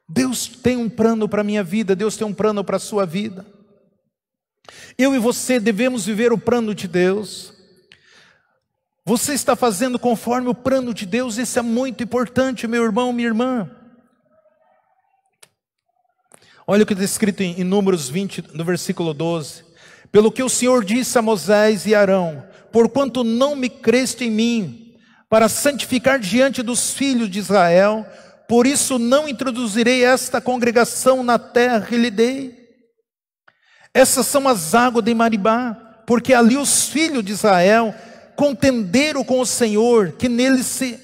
Deus tem um plano para a minha vida, Deus tem um plano para a sua vida. Eu e você devemos viver o plano de Deus. Você está fazendo conforme o plano de Deus? Isso é muito importante, meu irmão, minha irmã. Olha o que está escrito em Números 20, no versículo 12. Pelo que o Senhor disse a Moisés e Arão: porquanto não me creste em mim, para santificar diante dos filhos de Israel, por isso não introduzirei esta congregação na terra que lhe dei. Essas são as águas de Maribá, porque ali os filhos de Israel contenderam com o Senhor, que nele se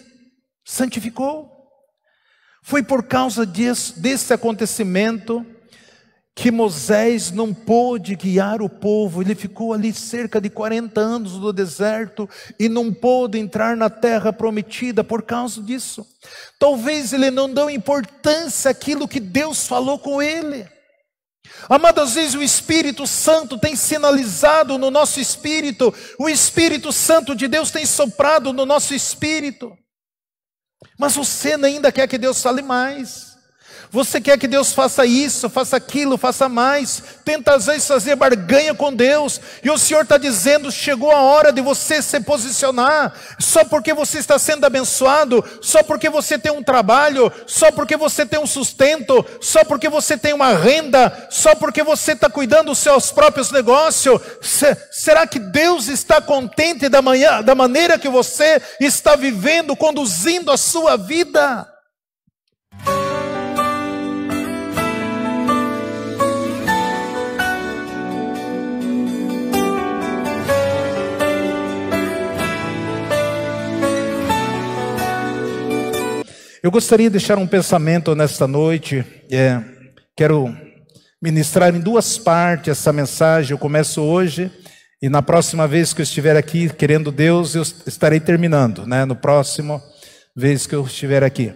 santificou. Foi por causa desse acontecimento que Moisés não pôde guiar o povo. Ele ficou ali cerca de 40 anos no deserto e não pôde entrar na terra prometida por causa disso. Talvez ele não deu importância àquilo que Deus falou com ele. Amado, às vezes o Espírito Santo tem sinalizado no nosso espírito, o Espírito Santo de Deus tem soprado no nosso espírito, mas você ainda quer que Deus fale mais. Você quer que Deus faça isso, faça aquilo, faça mais. Tenta às vezes fazer barganha com Deus. E o Senhor está dizendo: chegou a hora de você se posicionar. Só porque você está sendo abençoado, só porque você tem um trabalho, só porque você tem um sustento, só porque você tem uma renda, só porque você está cuidando dos seus próprios negócios. Será que Deus está contente da maneira que você está vivendo, conduzindo a sua vida? Eu gostaria de deixar um pensamento nesta noite. Quero ministrar em duas partes essa mensagem. Eu começo hoje e na próxima vez que eu estiver aqui, querendo Deus, eu estarei terminando, né? No próximo vez que eu estiver aqui.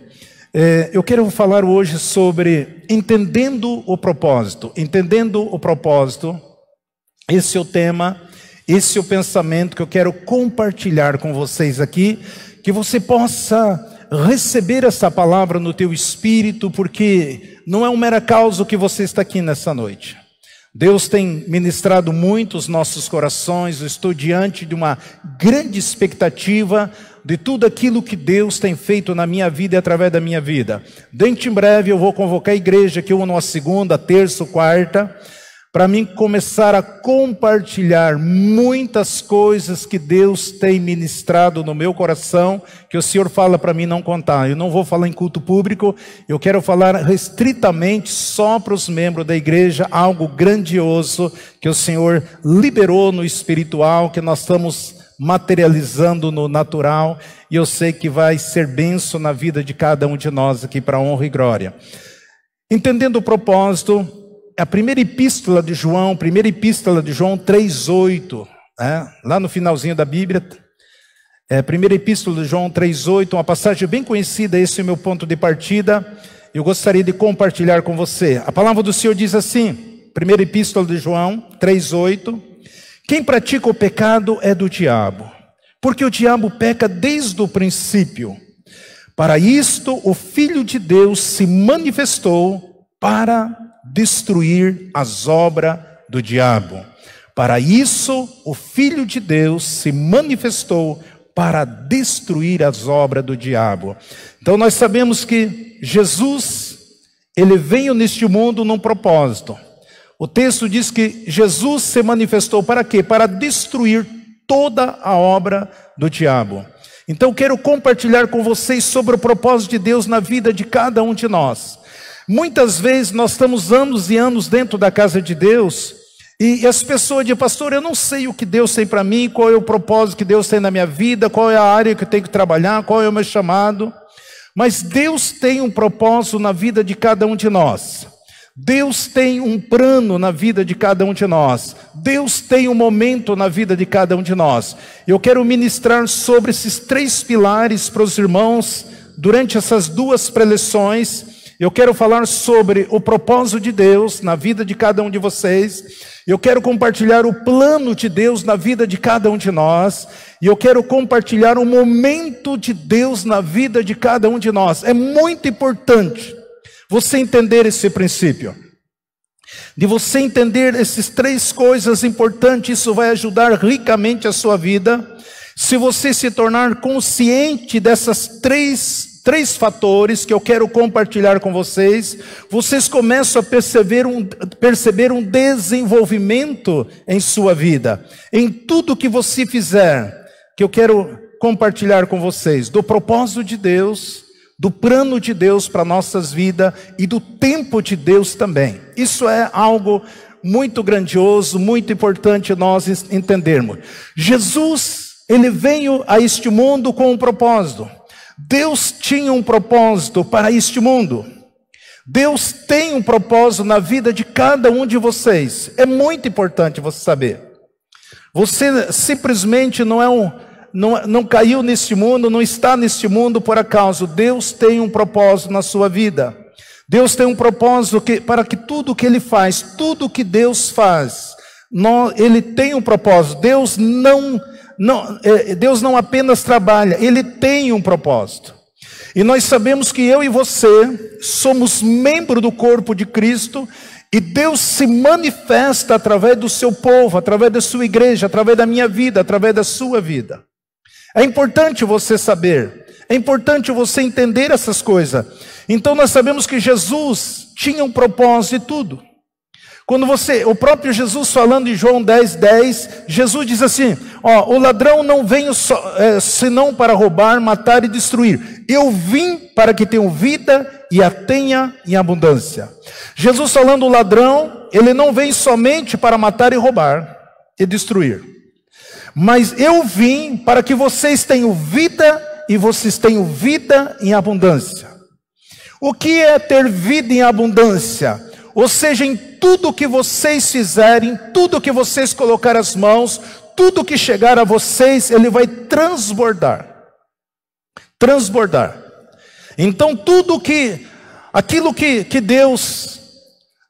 Eu quero falar hoje sobre entendendo o propósito. Entendendo o propósito. Esse é o tema, esse é o pensamento que eu quero compartilhar com vocês aqui, que você possa receber essa palavra no teu espírito, porque não é um mero causa que você está aqui nessa noite. Deus tem ministrado muito os nossos corações. Eu estou diante de uma grande expectativa de tudo aquilo que Deus tem feito na minha vida e através da minha vida. Dentro em breve eu vou convocar a igreja aqui, uma segunda, terça ou quarta, para mim começar a compartilhar muitas coisas que Deus tem ministrado no meu coração, que o Senhor fala para mim não contar. Eu não vou falar em culto público, eu quero falar restritamente só para os membros da igreja, algo grandioso que o Senhor liberou no espiritual, que nós estamos materializando no natural, e eu sei que vai ser bênção na vida de cada um de nós aqui, para honra e glória. Entendendo o propósito, a primeira epístola de João 3:8, lá no finalzinho da Bíblia, primeira epístola de João 3:8, uma passagem bem conhecida. Esse é o meu ponto de partida, eu gostaria de compartilhar com você. A palavra do Senhor diz assim, primeira epístola de João 3:8, quem pratica o pecado é do diabo, porque o diabo peca desde o princípio. Para isto o Filho de Deus se manifestou para destruir as obras do diabo. Para isso o Filho de Deus se manifestou para destruir as obras do diabo. Então nós sabemos que Jesus, ele veio neste mundo num propósito. O texto diz que Jesus se manifestou para quê? Para destruir toda a obra do diabo. Então quero compartilhar com vocês sobre o propósito de Deus na vida de cada um de nós. Muitas vezes nós estamos anos e anos dentro da casa de Deus, e as pessoas dizem: pastor, eu não sei o que Deus tem para mim, qual é o propósito que Deus tem na minha vida, qual é a área que eu tenho que trabalhar, qual é o meu chamado. Mas Deus tem um propósito na vida de cada um de nós. Deus tem um plano na vida de cada um de nós. Deus tem um momento na vida de cada um de nós. Eu quero ministrar sobre esses três pilares para os irmãos durante essas duas preleções. Eu quero falar sobre o propósito de Deus na vida de cada um de vocês. Eu quero compartilhar o plano de Deus na vida de cada um de nós. E eu quero compartilhar o momento de Deus na vida de cada um de nós. É muito importante você entender esse princípio. De você entender essas 3 coisas importantes, isso vai ajudar ricamente a sua vida. Se você se tornar consciente dessas três fatores que eu quero compartilhar com vocês, vocês começam a perceber um desenvolvimento em sua vida. Em tudo que você fizer, que eu quero compartilhar com vocês, do propósito de Deus, do plano de Deus para nossas vidas e do tempo de Deus também. Isso é algo muito grandioso, muito importante nós entendermos. Jesus, ele veio a este mundo com um propósito. Deus tinha um propósito para este mundo. Deus tem um propósito na vida de cada um de vocês. É muito importante você saber. Você simplesmente não caiu neste mundo, não está neste mundo por acaso. Deus tem um propósito na sua vida. Deus tem um propósito para que tudo que Ele faz, tudo que Deus faz, Ele tem um propósito. Deus não apenas trabalha, Ele tem um propósito. E nós sabemos que eu e você somos membros do corpo de Cristo, e Deus se manifesta através do seu povo, através da sua igreja, através da minha vida, através da sua vida. É importante você saber, é importante você entender essas coisas. Então nós sabemos que Jesus tinha um propósito e tudo. Quando o próprio Jesus falando em João 10:10, Jesus diz assim, o ladrão não veio senão para roubar, matar e destruir. Eu vim para que tenham vida e a tenha em abundância. Jesus falando o ladrão, ele não vem somente para matar e roubar e destruir. Mas eu vim para que vocês tenham vida e vocês tenham vida em abundância. O que é ter vida em abundância? Ou seja, em tudo que vocês fizerem, tudo que vocês colocarem as mãos, tudo que chegar a vocês, ele vai transbordar. Transbordar. Então aquilo que Deus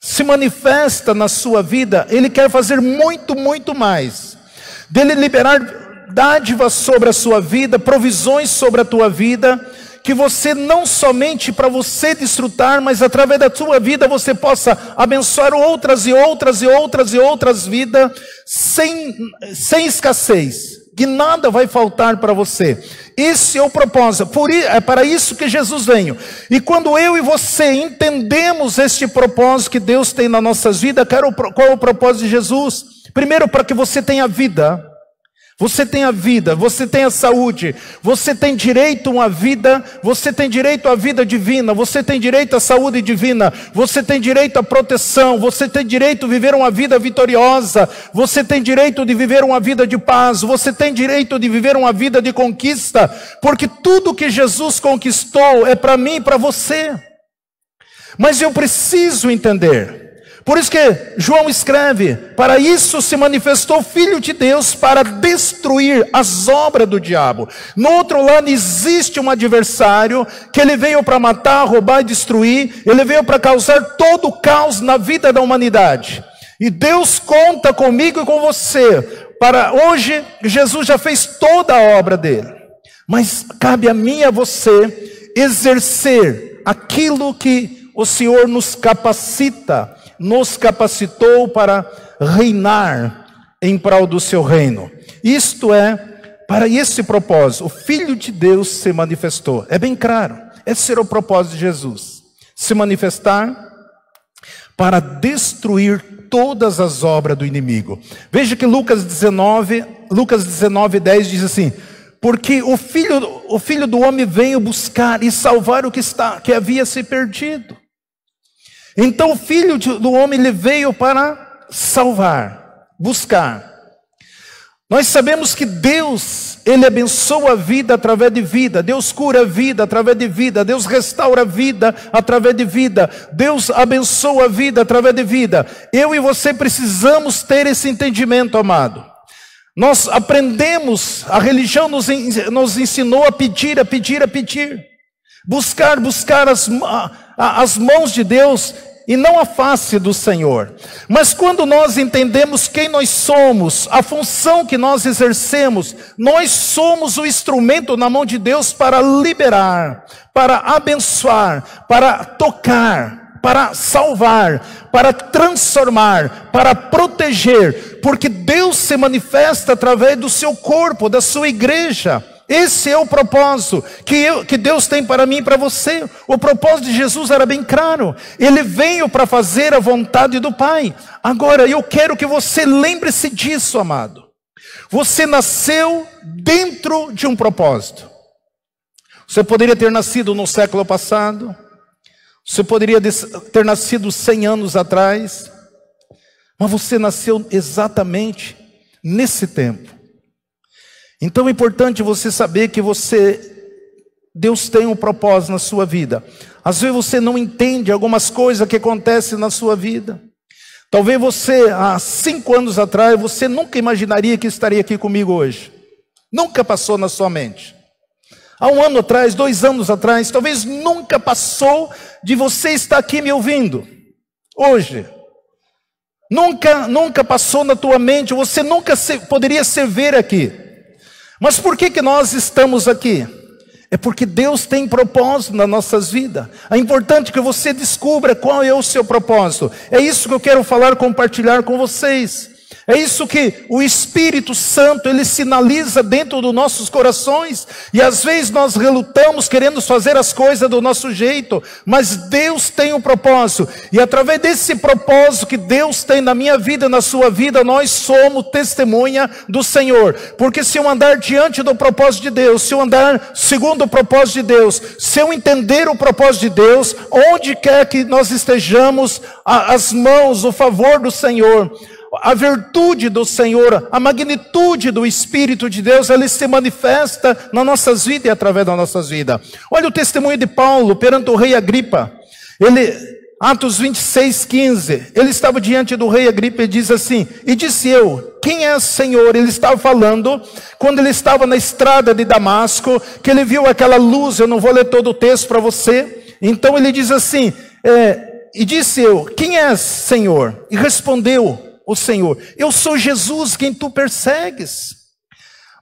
se manifesta na sua vida, Ele quer fazer muito, muito mais. Dele liberar dádivas sobre a sua vida, provisões sobre a tua vida, que você não somente para você desfrutar, mas através da tua vida você possa abençoar outras e outras e outras e outras vidas, sem escassez, que nada vai faltar para você. Esse é o propósito, é para isso que Jesus veio. E quando eu e você entendemos este propósito que Deus tem nas nossas vidas, qual é o propósito de Jesus? Primeiro, para que você tenha vida. Você tem a vida, você tem a saúde, você tem direito a uma vida, você tem direito à vida divina, você tem direito à saúde divina, você tem direito à proteção, você tem direito de viver uma vida vitoriosa, você tem direito de viver uma vida de paz, você tem direito de viver uma vida de conquista, porque tudo que Jesus conquistou é para mim e para você. Mas eu preciso entender. Por isso que João escreve, para isso se manifestou o Filho de Deus, para destruir as obras do diabo. No outro lado existe um adversário, que ele veio para matar, roubar e destruir, ele veio para causar todo o caos na vida da humanidade. E Deus conta comigo e com você, para hoje, Jesus já fez toda a obra dele. Mas cabe a mim e a você exercer aquilo que o Senhor nos capacitou para reinar em prol do seu reino. Isto é, para esse propósito, o Filho de Deus se manifestou. É bem claro, esse era o propósito de Jesus. Se manifestar para destruir todas as obras do inimigo. Veja que Lucas 19:10 diz assim, porque o filho do homem veio buscar e salvar o que havia se perdido. Então o Filho do Homem ele veio para salvar, buscar. Nós sabemos que Deus, Ele abençoa a vida através de vida. Deus cura a vida através de vida. Deus restaura a vida através de vida. Deus abençoa a vida através de vida. Eu e você precisamos ter esse entendimento, amado. Nós aprendemos, a religião nos ensinou a pedir, a pedir, a pedir. Buscar as mãos de Deus. e não a face do Senhor. Mas quando nós entendemos quem nós somos, a função que nós exercemos, nós somos o instrumento na mão de Deus para liberar, para abençoar, para tocar, para salvar, para transformar, para proteger, porque Deus se manifesta através do seu corpo, da sua igreja. Esse é o propósito que Deus tem para mim e para você. O propósito de Jesus era bem claro. Ele veio para fazer a vontade do Pai. Agora, eu quero que você lembre-se disso, amado. Você nasceu dentro de um propósito. Você poderia ter nascido no século passado. Você poderia ter nascido 100 anos atrás. Mas você nasceu exatamente nesse tempo. Então é importante você saber que Deus tem um propósito na sua vida. Às vezes você não entende algumas coisas que acontecem na sua vida. Talvez você, há 5 anos atrás, você nunca imaginaria que estaria aqui comigo hoje. Nunca passou na sua mente. Há 1 ano atrás, 2 anos atrás, talvez nunca passou de você estar aqui me ouvindo. Hoje. Nunca passou na tua mente, você nunca poderia se ver aqui. Mas por que nós estamos aqui? É porque Deus tem propósito nas nossas vidas. É importante que você descubra qual é o seu propósito. É isso que eu quero compartilhar com vocês. É isso que o Espírito Santo, ele sinaliza dentro dos nossos corações. E às vezes nós relutamos querendo fazer as coisas do nosso jeito. Mas Deus tem um propósito. E através desse propósito que Deus tem na minha vida, na sua vida, nós somos testemunha do Senhor. Porque se eu andar diante do propósito de Deus, se eu andar segundo o propósito de Deus, se eu entender o propósito de Deus, onde quer que nós estejamos, as mãos, o favor do Senhor, a virtude do Senhor, a magnitude do Espírito de Deus, ele se manifesta nas nossas vidas e através das nossas vidas. Olha o testemunho de Paulo perante o rei Agripa. Atos 26:15, ele estava diante do rei Agripa e diz assim: e disse eu, quem é o Senhor? Ele estava falando, quando ele estava na estrada de Damasco, que ele viu aquela luz. Eu não vou ler todo o texto para você. Então ele diz assim, e disse eu, quem é Senhor? E respondeu o Senhor, eu sou Jesus quem tu persegues.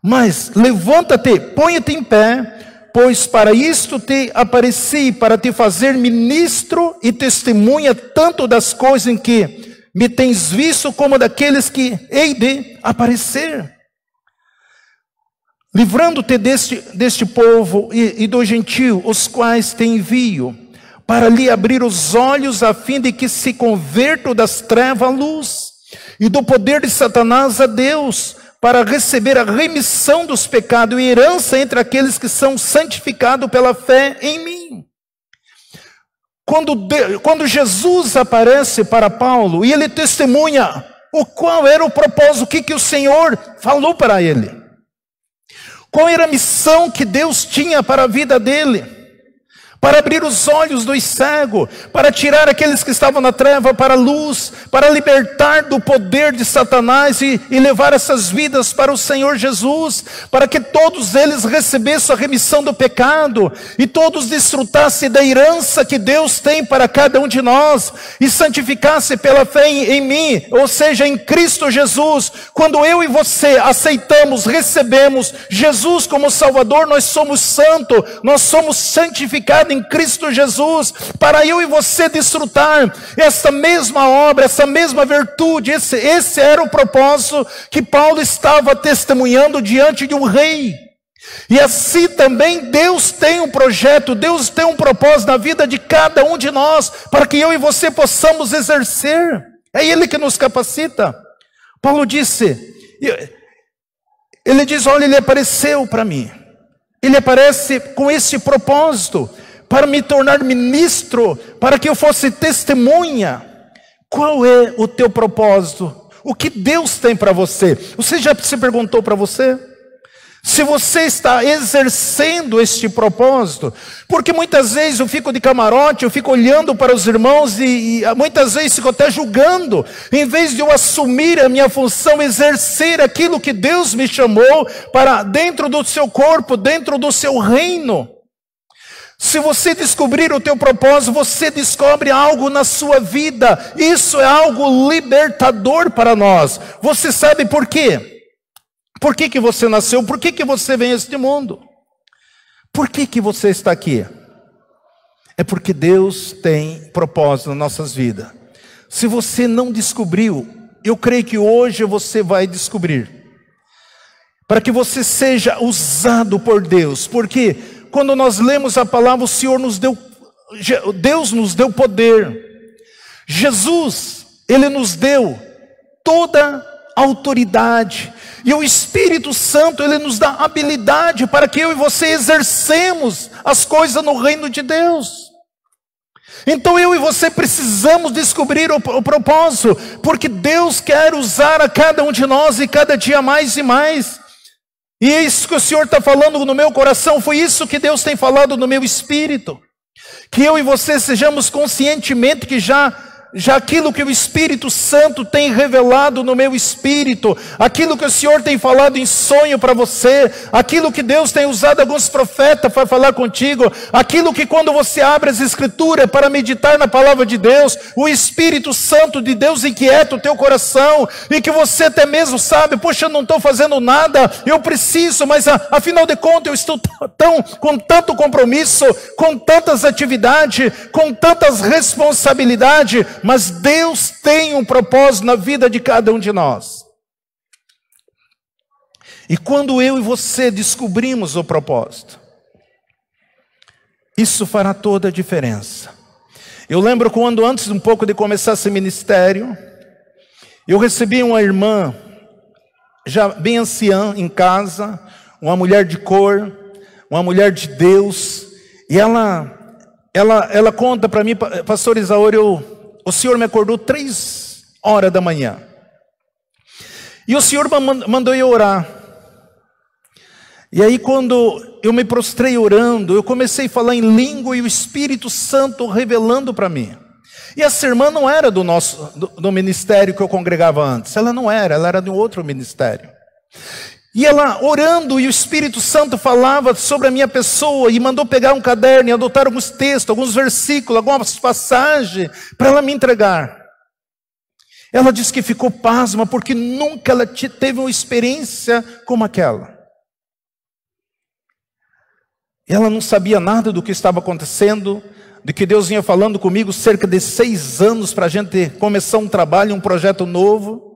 Mas levanta-te, põe-te em pé, pois para isto te apareci, para te fazer ministro e testemunha tanto das coisas em que me tens visto, como daqueles que hei de aparecer. Livrando-te deste povo e do gentio, os quais te envio, para lhe abrir os olhos, a fim de que se convertam das trevas à luz, e do poder de Satanás a Deus, para receber a remissão dos pecados e herança entre aqueles que são santificados pela fé em mim. Quando Jesus aparece para Paulo, e ele testemunha qual era o propósito, o que o Senhor falou para ele, qual era a missão que Deus tinha para a vida dele, para abrir os olhos dos cegos, para tirar aqueles que estavam na treva para a luz, para libertar do poder de Satanás e levar essas vidas para o Senhor Jesus, para que todos eles recebessem a remissão do pecado, e todos desfrutassem da herança que Deus tem para cada um de nós, e santificassem pela fé em mim, ou seja, em Cristo Jesus. Quando eu e você aceitamos, recebemos Jesus como Salvador, nós somos santos, nós somos santificados em Cristo Jesus, para eu e você desfrutar essa mesma obra, essa mesma virtude. Esse era o propósito que Paulo estava testemunhando diante de um rei. E assim também Deus tem um projeto, Deus tem um propósito na vida de cada um de nós, para que eu e você possamos exercer. É Ele que nos capacita. Paulo disse, ele diz, olha, ele apareceu para mim, ele aparece com esse propósito, para me tornar ministro, para que eu fosse testemunha. Qual é o teu propósito? O que Deus tem para você? Você já se perguntou para você? Se você está exercendo este propósito? Porque muitas vezes eu fico de camarote, eu fico olhando para os irmãos e muitas vezes fico até julgando, em vez de eu assumir a minha função, exercer aquilo que Deus me chamou para dentro do seu corpo, dentro do seu reino. Se você descobrir o teu propósito, você descobre algo na sua vida. Isso é algo libertador para nós. Você sabe por quê? Por que você nasceu? Por que você vem a este mundo? Por que você está aqui? É porque Deus tem propósito nas nossas vidas. Se você não descobriu, eu creio que hoje você vai descobrir. Para que você seja usado por Deus. Porque quando nós lemos a palavra, o Senhor nos deu, Deus nos deu poder. Jesus, Ele nos deu toda a autoridade. E o Espírito Santo, Ele nos dá habilidade para que eu e você exercemos as coisas no reino de Deus. Então eu e você precisamos descobrir o propósito, porque Deus quer usar a cada um de nós e cada dia mais e mais. E é isso que o Senhor está falando no meu coração, foi isso que Deus tem falado no meu espírito. Que eu e você sejamos conscientemente que já aquilo que o Espírito Santo tem revelado no meu espírito, aquilo que o Senhor tem falado em sonho para você, aquilo que Deus tem usado alguns profetas para falar contigo, aquilo que quando você abre as Escrituras para meditar na palavra de Deus, o Espírito Santo de Deus inquieta o teu coração, e que você até mesmo sabe, poxa, eu não estou fazendo nada, eu preciso, mas afinal de contas eu estou com tanto compromisso, com tantas atividades, com tantas responsabilidades, mas Deus tem um propósito na vida de cada um de nós. E quando eu e você descobrimos o propósito, isso fará toda a diferença. Eu lembro quando antes um pouco de começar esse ministério, eu recebi uma irmã, já bem anciã em casa, uma mulher de cor, uma mulher de Deus, e ela conta para mim, pastor Isauro, o Senhor me acordou 3 horas da manhã. E o Senhor mandou eu orar. E aí quando eu me prostrei orando, eu comecei a falar em língua e o Espírito Santo revelando para mim. E essa irmã não era do ministério que eu congregava antes. Ela não era, ela era de um outro ministério. E ela orando, e o Espírito Santo falava sobre a minha pessoa, e mandou pegar um caderno e anotar alguns textos, alguns versículos, algumas passagens, para ela me entregar. Ela disse que ficou pasma, porque nunca ela teve uma experiência como aquela. Ela não sabia nada do que estava acontecendo, de que Deus vinha falando comigo cerca de 6 anos, para a gente começar um trabalho, um projeto novo.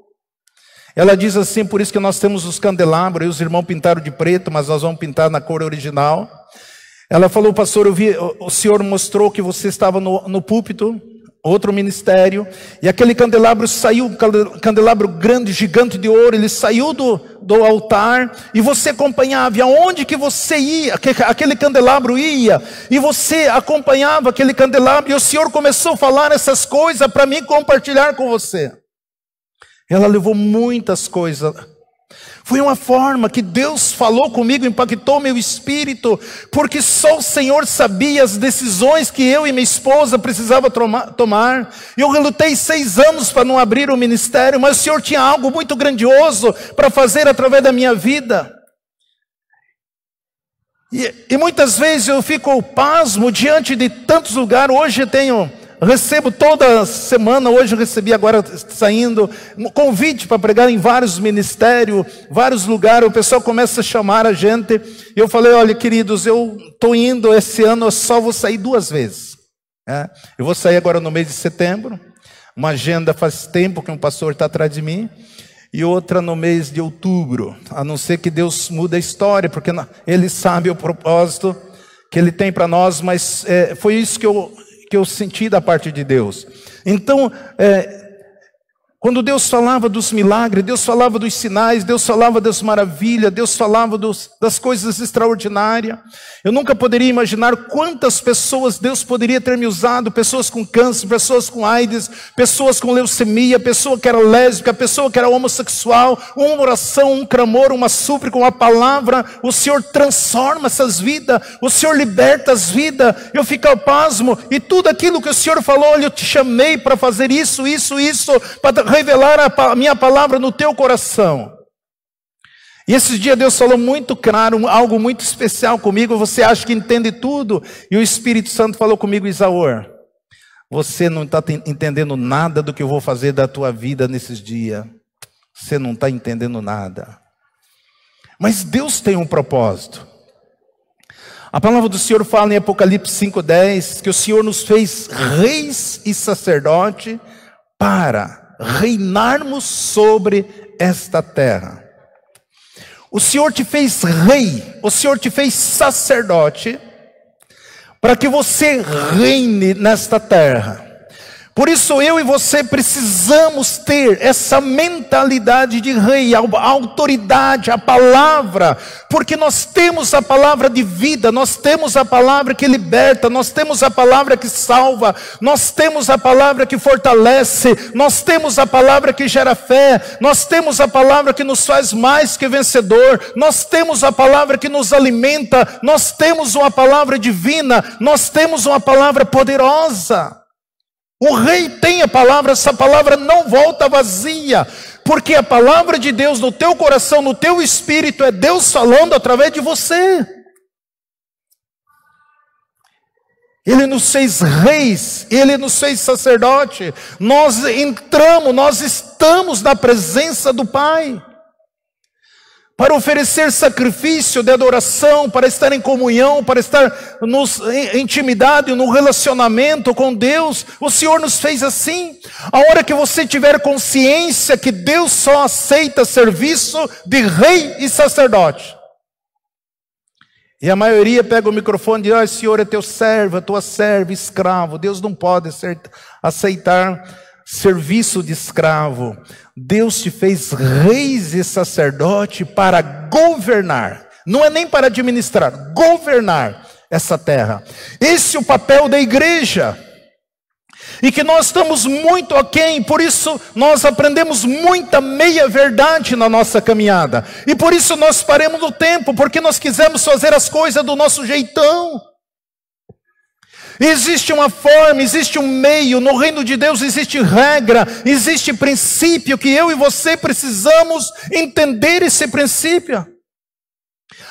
Ela diz assim, por isso que nós temos os candelabros, e os irmãos pintaram de preto, mas nós vamos pintar na cor original. Ela falou, pastor, eu vi, o Senhor mostrou que você estava no púlpito, outro ministério, e aquele candelabro saiu, um candelabro grande, gigante de ouro, ele saiu do altar, e você acompanhava, e aonde que você ia, aquele candelabro ia, e você acompanhava aquele candelabro, e o Senhor começou a falar essas coisas para mim compartilhar com você. Ela levou muitas coisas. Foi uma forma que Deus falou comigo, impactou meu espírito, porque só o Senhor sabia as decisões que eu e minha esposa precisava tomar. Eu relutei 6 anos para não abrir o ministério, mas o Senhor tinha algo muito grandioso para fazer através da minha vida. E muitas vezes eu fico pasmo diante de tantos lugares. Hoje recebo toda semana, hoje eu recebi agora saindo, um convite para pregar em vários ministérios, vários lugares, o pessoal começa a chamar a gente, e eu falei, olha queridos, eu estou indo esse ano, eu só vou sair 2 vezes. Eu vou sair agora no mês de setembro, uma agenda faz tempo que um pastor está atrás de mim, e outra no mês de outubro, a não ser que Deus mude a história, porque Ele sabe o propósito que Ele tem para nós, mas foi isso que eu senti da parte de Deus. Então, quando Deus falava dos milagres, Deus falava dos sinais, Deus falava das maravilhas, Deus falava das coisas extraordinárias, eu nunca poderia imaginar quantas pessoas Deus poderia ter me usado, pessoas com câncer, pessoas com AIDS, pessoas com leucemia, pessoa que era lésbica, pessoa que era homossexual, uma oração, um clamor, uma súplica, uma palavra, o Senhor transforma essas vidas, o Senhor liberta as vidas, eu fico pasmo, e tudo aquilo que o Senhor falou, olha, eu te chamei para fazer isso, para revelar a minha palavra no teu coração. E esses dias Deus falou muito claro, algo muito especial comigo. Você acha que entende tudo? E o Espírito Santo falou comigo: Isaor, você não está entendendo nada do que eu vou fazer da tua vida nesses dias. Você não está entendendo nada. Mas Deus tem um propósito. A palavra do Senhor fala em Apocalipse 5:10 que o Senhor nos fez reis e sacerdote para reinarmos sobre esta terra. O Senhor te fez rei, o Senhor te fez sacerdote para que você reine nesta terra. Por isso eu e você precisamos ter essa mentalidade de rei, a autoridade, a palavra, porque nós temos a palavra de vida, nós temos a palavra que liberta, nós temos a palavra que salva, nós temos a palavra que fortalece, nós temos a palavra que gera fé, nós temos a palavra que nos faz mais que vencedor, nós temos a palavra que nos alimenta, nós temos uma palavra divina, nós temos uma palavra poderosa. O rei tem a palavra, essa palavra não volta vazia, porque a palavra de Deus no teu coração, no teu espírito, é Deus falando através de você. Ele nos fez reis, Ele nos fez sacerdote, nós estamos na presença do Pai, para oferecer sacrifício de adoração, para estar em comunhão, para estar em intimidade, no relacionamento com Deus. O Senhor nos fez assim. A hora que você tiver consciência que Deus só aceita serviço de rei e sacerdote. E a maioria pega o microfone e diz: Senhor é teu servo, é tua serva, escravo. Deus não pode aceitar serviço de escravo. Deus te fez reis e sacerdote para governar, não é nem para administrar, governar essa terra. Esse é o papel da igreja, e que nós estamos muito aquém, por isso nós aprendemos muita meia-verdade na nossa caminhada, e por isso nós paramos no tempo, porque nós quisemos fazer as coisas do nosso jeitão. Existe uma forma, existe um meio, no reino de Deus existe regra, existe princípio, que eu e você precisamos entender esse princípio.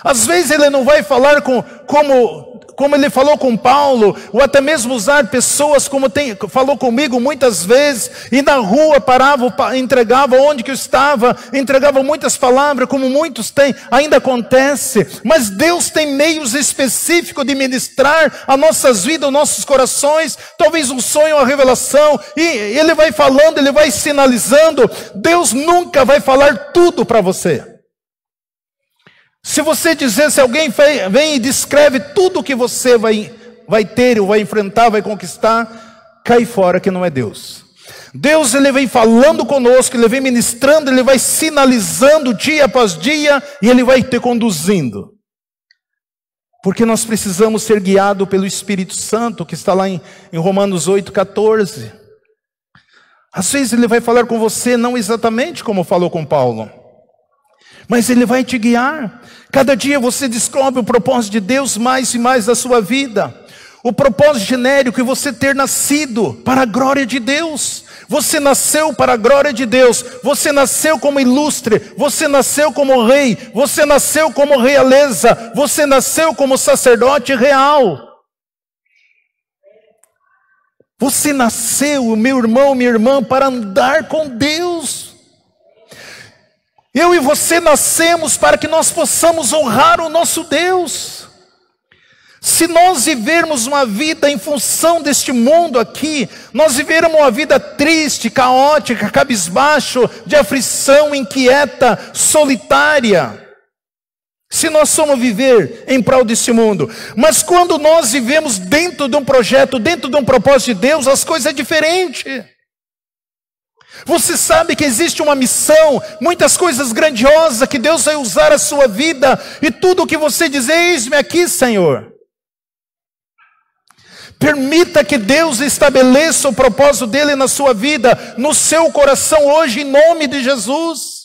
Às vezes ele não vai falar como ele falou com Paulo, ou até mesmo usar pessoas como falou comigo muitas vezes, e na rua parava, entregava onde que eu estava, entregava muitas palavras, como muitos têm, ainda acontece, mas Deus tem meios específicos de ministrar a nossas vidas, os nossos corações, talvez um sonho, uma revelação, e Ele vai falando, Ele vai sinalizando. Deus nunca vai falar tudo para você. Se você dizer, se alguém vem e descreve tudo que você vai ter, ou vai enfrentar, vai conquistar, cai fora, que não é Deus. Deus, Ele vem falando conosco, Ele vem ministrando, Ele vai sinalizando dia após dia, e Ele vai te conduzindo. Porque nós precisamos ser guiados pelo Espírito Santo, que está lá em Romanos 8,14. Às vezes Ele vai falar com você, não exatamente como falou com Paulo, mas Ele vai te guiar. Cada dia você descobre o propósito de Deus mais e mais da sua vida. O propósito genérico é você ter nascido para a glória de Deus. Você nasceu para a glória de Deus. Você nasceu como ilustre. Você nasceu como rei. Você nasceu como realeza. Você nasceu como sacerdote real. Você nasceu, meu irmão, minha irmã, para andar com Deus. Eu e você nascemos para que nós possamos honrar o nosso Deus. Se nós vivermos uma vida em função deste mundo aqui, nós vivermos uma vida triste, caótica, cabisbaixo, de aflição, inquieta, solitária. Se nós somos viver em prol deste mundo. Mas quando nós vivemos dentro de um projeto, dentro de um propósito de Deus, as coisas são diferentes. Você sabe que existe uma missão, muitas coisas grandiosas que Deus vai usar a sua vida, e tudo o que você diz, eis-me aqui, Senhor. Permita que Deus estabeleça o propósito dele na sua vida, no seu coração hoje, em nome de Jesus.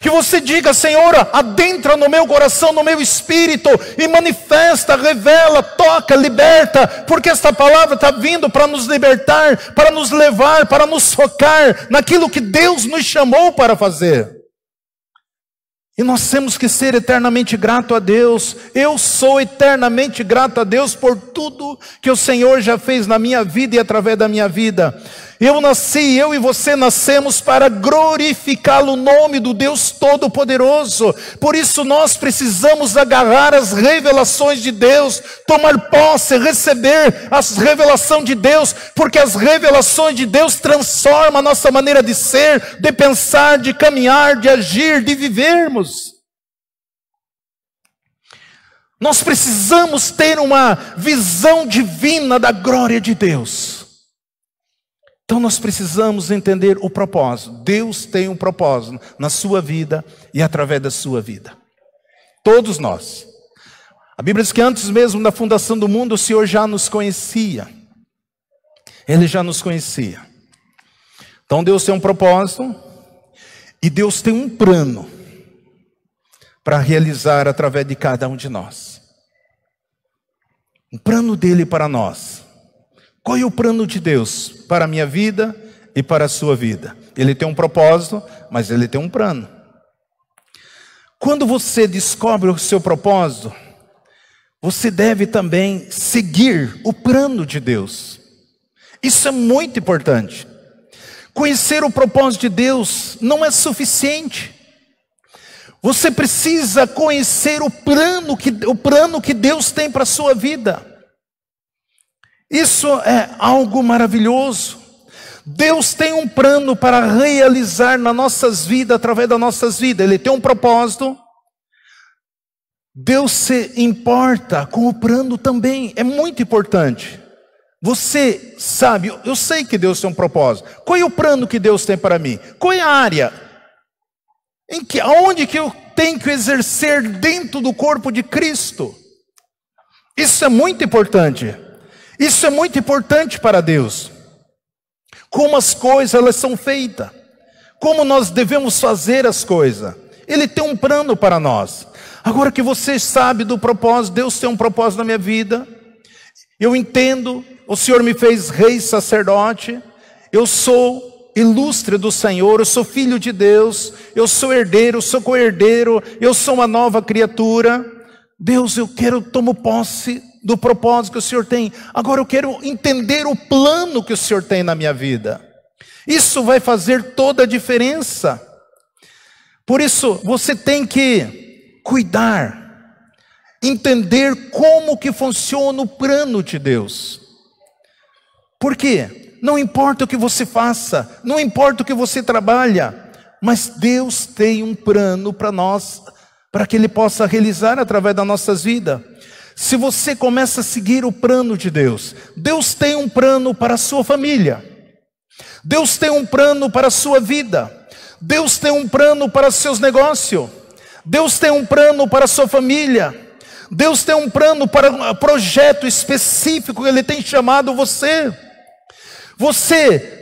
Que você diga, Senhor, adentra no meu coração, no meu espírito, e manifesta, revela, toca, liberta, porque esta palavra está vindo para nos libertar, para nos levar, para nos focar naquilo que Deus nos chamou para fazer. E nós temos que ser eternamente grato a Deus. Eu sou eternamente grato a Deus por tudo que o Senhor já fez na minha vida e através da minha vida. Eu e você nascemos para glorificar o nome do Deus Todo-Poderoso. Por isso nós precisamos agarrar as revelações de Deus, tomar posse, receber as revelações de Deus, porque as revelações de Deus transformam a nossa maneira de ser, de pensar, de caminhar, de agir, de vivermos. Nós precisamos ter uma visão divina da glória de Deus. Então nós precisamos entender o propósito. Deus tem um propósito na sua vida e através da sua vida. Todos nós. A Bíblia diz que antes mesmo da fundação do mundo, o Senhor já nos conhecia. Ele já nos conhecia. Então Deus tem um propósito e Deus tem um plano para realizar através de cada um de nós. Um plano dele para nós. Qual é o plano de Deus para a minha vida e para a sua vida? Ele tem um propósito, mas ele tem um plano. Quando você descobre o seu propósito, você deve também seguir o plano de Deus. Isso é muito importante. Conhecer o propósito de Deus não é suficiente. Você precisa conhecer o plano que Deus tem para a sua vida. Isso é algo maravilhoso. Deus tem um plano para realizar nas nossas vidas, através das nossas vidas. Ele tem um propósito. Deus se importa com o plano também. É muito importante. Você sabe, eu sei que Deus tem um propósito. Qual é o plano que Deus tem para mim? Qual é a área? Aonde que eu tenho que exercer dentro do corpo de Cristo? Isso é muito importante. Isso é muito importante para Deus. Como as coisas elas são feitas. Como nós devemos fazer as coisas. Ele tem um plano para nós. Agora que você sabe do propósito, Deus tem um propósito na minha vida. Eu entendo, o Senhor me fez rei sacerdote. Eu sou ilustre do Senhor, eu sou filho de Deus. Eu sou herdeiro, eu sou co-herdeiro. Eu sou uma nova criatura. Deus, tomo posse do propósito que o Senhor tem. Agora eu quero entender o plano que o Senhor tem na minha vida. Isso vai fazer toda a diferença. Por isso, você tem que cuidar, entender como que funciona o plano de Deus. Por quê? Não importa o que você faça, não importa o que você trabalha, mas Deus tem um plano para nós, para que Ele possa realizar através das nossas vidas. Se você começa a seguir o plano de Deus, Deus tem um plano para a sua família. Deus tem um plano para a sua vida. Deus tem um plano para os seus negócios. Deus tem um plano para a sua família. Deus tem um plano para um projeto específico que Ele tem chamado você.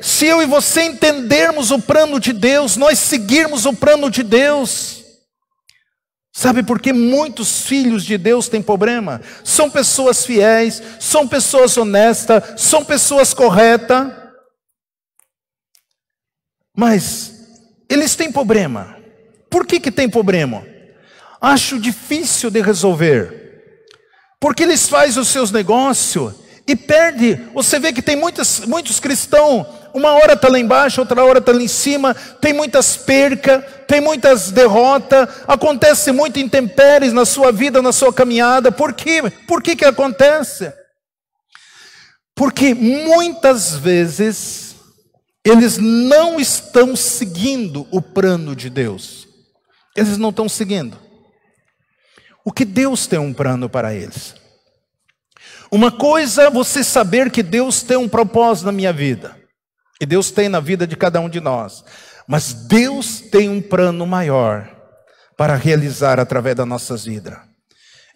Se eu e você entendermos o plano de Deus, nós seguirmos o plano de Deus. Sabe por que muitos filhos de Deus têm problema? São pessoas fiéis, são pessoas honestas, são pessoas corretas. Mas eles têm problema. Por que tem problema? Acho difícil de resolver. Porque eles fazem os seus negócios e perdem. Você vê que tem muitos cristãos, uma hora está lá embaixo, outra hora está lá em cima, tem muitas percas, tem muitas derrotas, acontece muito intempéries na sua vida, na sua caminhada. Por quê? Por que acontece? Porque muitas vezes eles não estão seguindo o plano de Deus. Eles não estão seguindo. O que Deus tem um plano para eles. Uma coisa é você saber que Deus tem um propósito na minha vida. E Deus tem na vida de cada um de nós. Mas Deus tem um plano maior para realizar através das nossas vidas.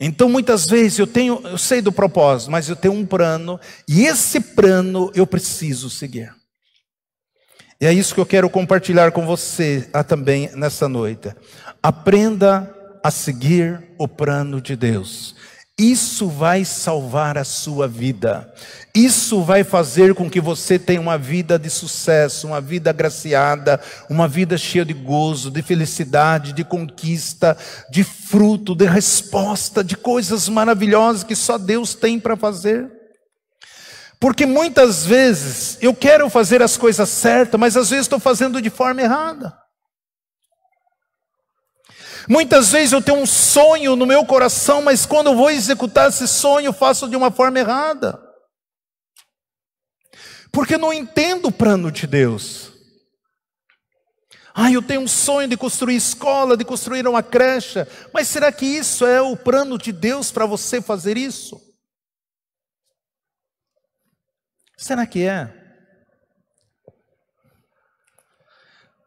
Então muitas vezes eu sei do propósito, mas eu tenho um plano. E esse plano eu preciso seguir. E é isso que eu quero compartilhar com você também nessa noite. Aprenda a seguir o plano de Deus. Isso vai salvar a sua vida. Isso vai fazer com que você tenha uma vida de sucesso, uma vida agraciada, uma vida cheia de gozo, de felicidade, de conquista, de fruto, de resposta, de coisas maravilhosas que só Deus tem para fazer. Porque muitas vezes eu quero fazer as coisas certas, mas às vezes estou fazendo de forma errada. Muitas vezes eu tenho um sonho no meu coração, mas quando eu vou executar esse sonho, eu faço de uma forma errada. Porque eu não entendo o plano de Deus. Eu tenho um sonho de construir escola, de construir uma creche, mas será que isso é o plano de Deus para você fazer isso? Será que é?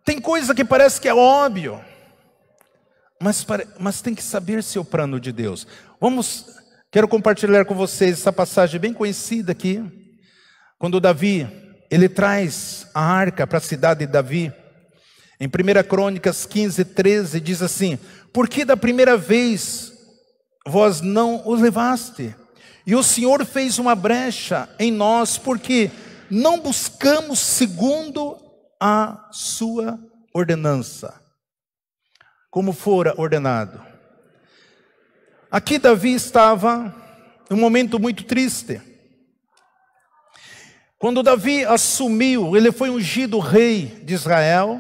Tem coisa que parece que é óbvio. Mas tem que saber se é o plano de Deus. Quero compartilhar com vocês essa passagem bem conhecida aqui. Quando Davi, ele traz a arca para a cidade de Davi. Em 1 Crônicas 15:13 diz assim: por que da primeira vez vós não o levaste? E o Senhor fez uma brecha em nós, porque não buscamos segundo a sua ordenança, como fora ordenado. Aqui Davi estava em um momento muito triste. Quando Davi assumiu, ele foi ungido rei de Israel.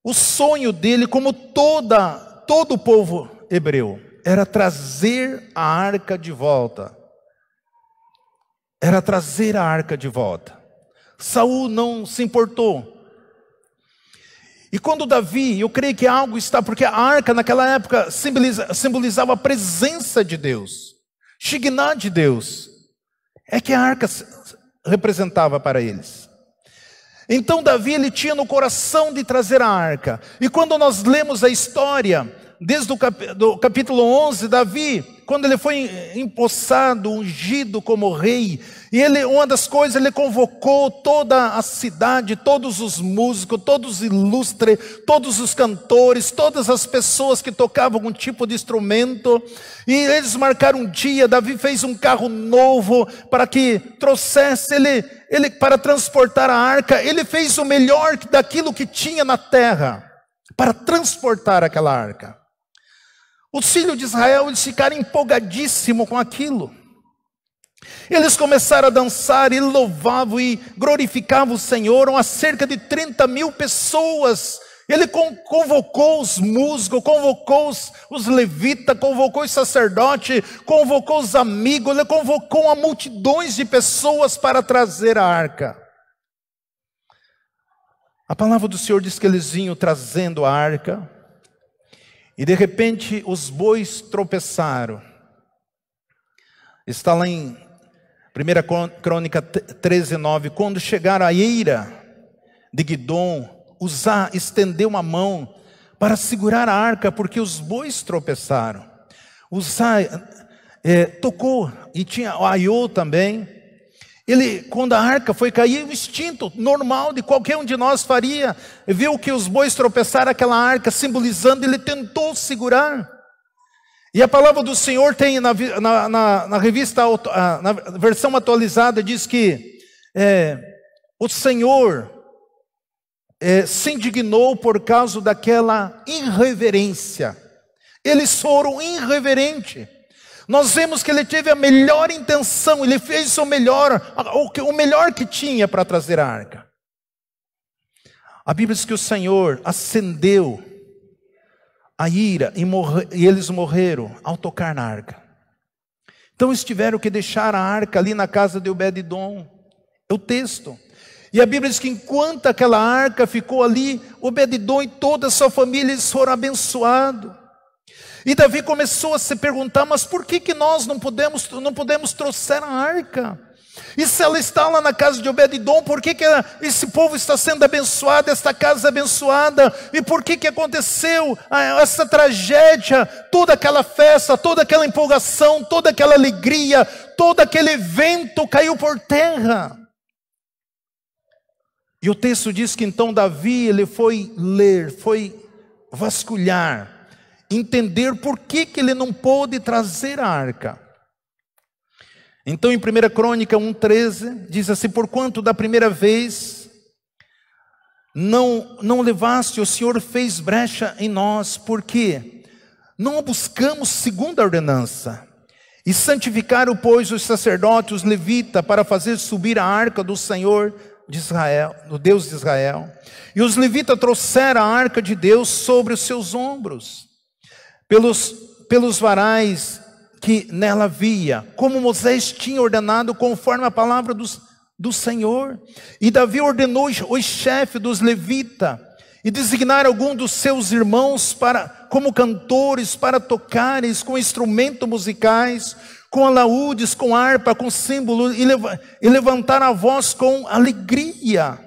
O sonho dele, como todo o povo hebreu, era trazer a arca de volta. Era trazer a arca de volta. Saul não se importou. E quando Davi, eu creio que algo está, porque a arca naquela época simbolizava a presença de Deus, Shekinah de Deus, é que a arca representava para eles. Então Davi, ele tinha no coração de trazer a arca, e quando nós lemos a história, desde o capítulo 11, Davi, quando ele foi empossado, ungido como rei, e uma das coisas, ele convocou toda a cidade, todos os músicos, todos os ilustres, todos os cantores, todas as pessoas que tocavam algum tipo de instrumento, e eles marcaram um dia. Davi fez um carro novo para que trouxesse ele para transportar a arca. Ele fez o melhor daquilo que tinha na terra para transportar aquela arca. Os filhos de Israel, eles ficaram empolgadíssimos com aquilo. Eles começaram a dançar e louvavam e glorificavam o Senhor. Há cerca de 30.000 pessoas. Ele convocou os músicos, convocou os levitas, convocou os sacerdotes, convocou os amigos. Ele convocou uma multidões de pessoas para trazer a arca. A palavra do Senhor diz que eles vinham trazendo a arca. E de repente os bois tropeçaram. Está lá em 1 Crônica 13:9. Quando chegaram à eira de Guidom, Uzá estendeu uma mão para segurar a arca, porque os bois tropeçaram. Uzá tocou, e tinha o Aiô também. Quando a arca foi cair, o instinto normal de qualquer um de nós faria, viu que os bois tropeçaram aquela arca, simbolizando, ele tentou segurar. E a palavra do Senhor tem na revista, na versão atualizada, diz que o Senhor se indignou por causa daquela irreverência. Eles foram irreverentes. Nós vemos que ele teve a melhor intenção, ele fez o melhor que tinha para trazer a arca. A Bíblia diz que o Senhor acendeu a ira e eles morreram ao tocar na arca. Então eles tiveram que deixar a arca ali na casa de Obed-edom. É o texto. E a Bíblia diz que enquanto aquela arca ficou ali, Obed-edom e toda a sua família, eles foram abençoados. E Davi começou a se perguntar: mas por que nós não podemos trouxer a arca? E se ela está lá na casa de Obed-edom, por que esse povo está sendo abençoado, esta casa abençoada? E por que aconteceu essa tragédia? Toda aquela festa, toda aquela empolgação, toda aquela alegria, todo aquele evento caiu por terra. E o texto diz que então Davi, ele foi vasculhar. entender por que ele não pôde trazer a arca. Então em 1 Crônica 1:13 diz assim: porquanto da primeira vez não levaste, o Senhor fez brecha em nós, porque não a buscamos segundo a ordenança. E santificaram, pois, os sacerdotes, os levitas, para fazer subir a arca do Senhor de Israel, do Deus de Israel. E os levitas trouxeram a arca de Deus sobre os seus ombros, pelos varais que nela havia, como Moisés tinha ordenado, conforme a palavra do Senhor. E Davi ordenou os chefes dos levitas, e designar algum dos seus irmãos como cantores, para tocares com instrumentos musicais, com alaúdes, com harpa, com símbolo, e levantar a voz com alegria.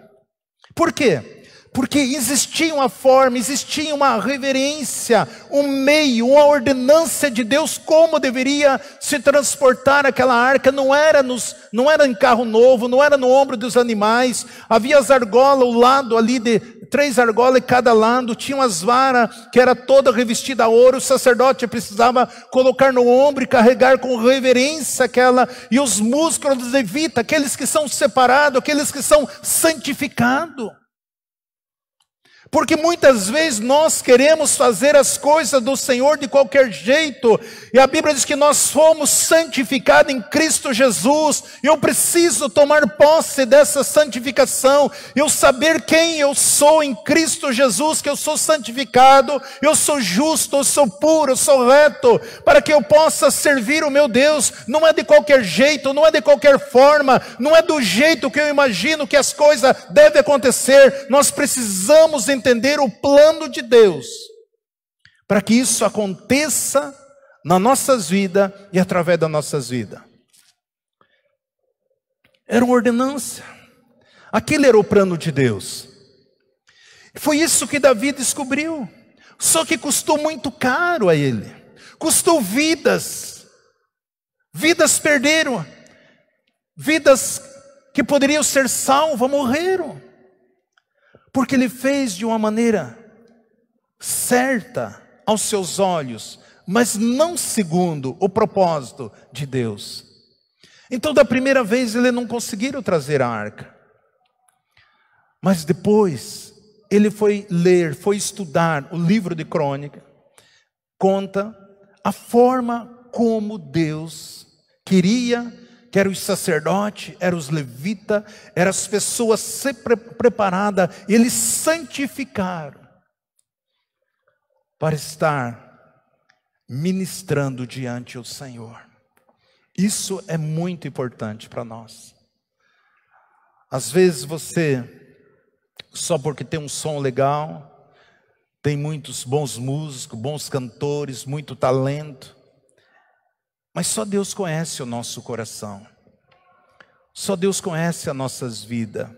Por quê? Porque existia uma forma, existia uma reverência, um meio, uma ordenança de Deus, como deveria se transportar aquela arca. Não era em carro novo, não era no ombro dos animais. Havia as argolas, o lado ali de 3 argolas em cada lado, tinha umas varas que era toda revestida a ouro. O sacerdote precisava colocar no ombro e carregar com reverência aquela. E os músicos dos levitas, aqueles que são separados, aqueles que são santificados. Porque muitas vezes nós queremos fazer as coisas do Senhor de qualquer jeito. E a Bíblia diz que nós fomos santificados em Cristo Jesus. Eu preciso tomar posse dessa santificação. Eu saber quem eu sou em Cristo Jesus, que eu sou santificado, eu sou justo, eu sou puro, eu sou reto, para que eu possa servir o meu Deus. Não é de qualquer jeito, não é de qualquer forma, não é do jeito que eu imagino que as coisas devem acontecer. Nós precisamos entender o plano de Deus, para que isso aconteça nas nossas vidas e através das nossas vidas. Era uma ordenança, aquele era o plano de Deus. Foi isso que Davi descobriu, só que custou muito caro a ele, custou vidas perderam, vidas que poderiam ser salvas, morreram. Porque ele fez de uma maneira certa aos seus olhos, mas não segundo o propósito de Deus. Então da primeira vez ele não conseguiram trazer a arca. Mas depois ele foi ler, foi estudar o livro de Crônica. Conta a forma como Deus queria que eram os sacerdotes, eram os levitas, eram as pessoas sempre preparadas, eles santificaram para estar ministrando diante do Senhor. Isso é muito importante para nós. Às vezes você, só porque tem um som legal, tem muitos bons músicos, bons cantores, muito talento, mas só Deus conhece o nosso coração. Só Deus conhece as nossas vidas.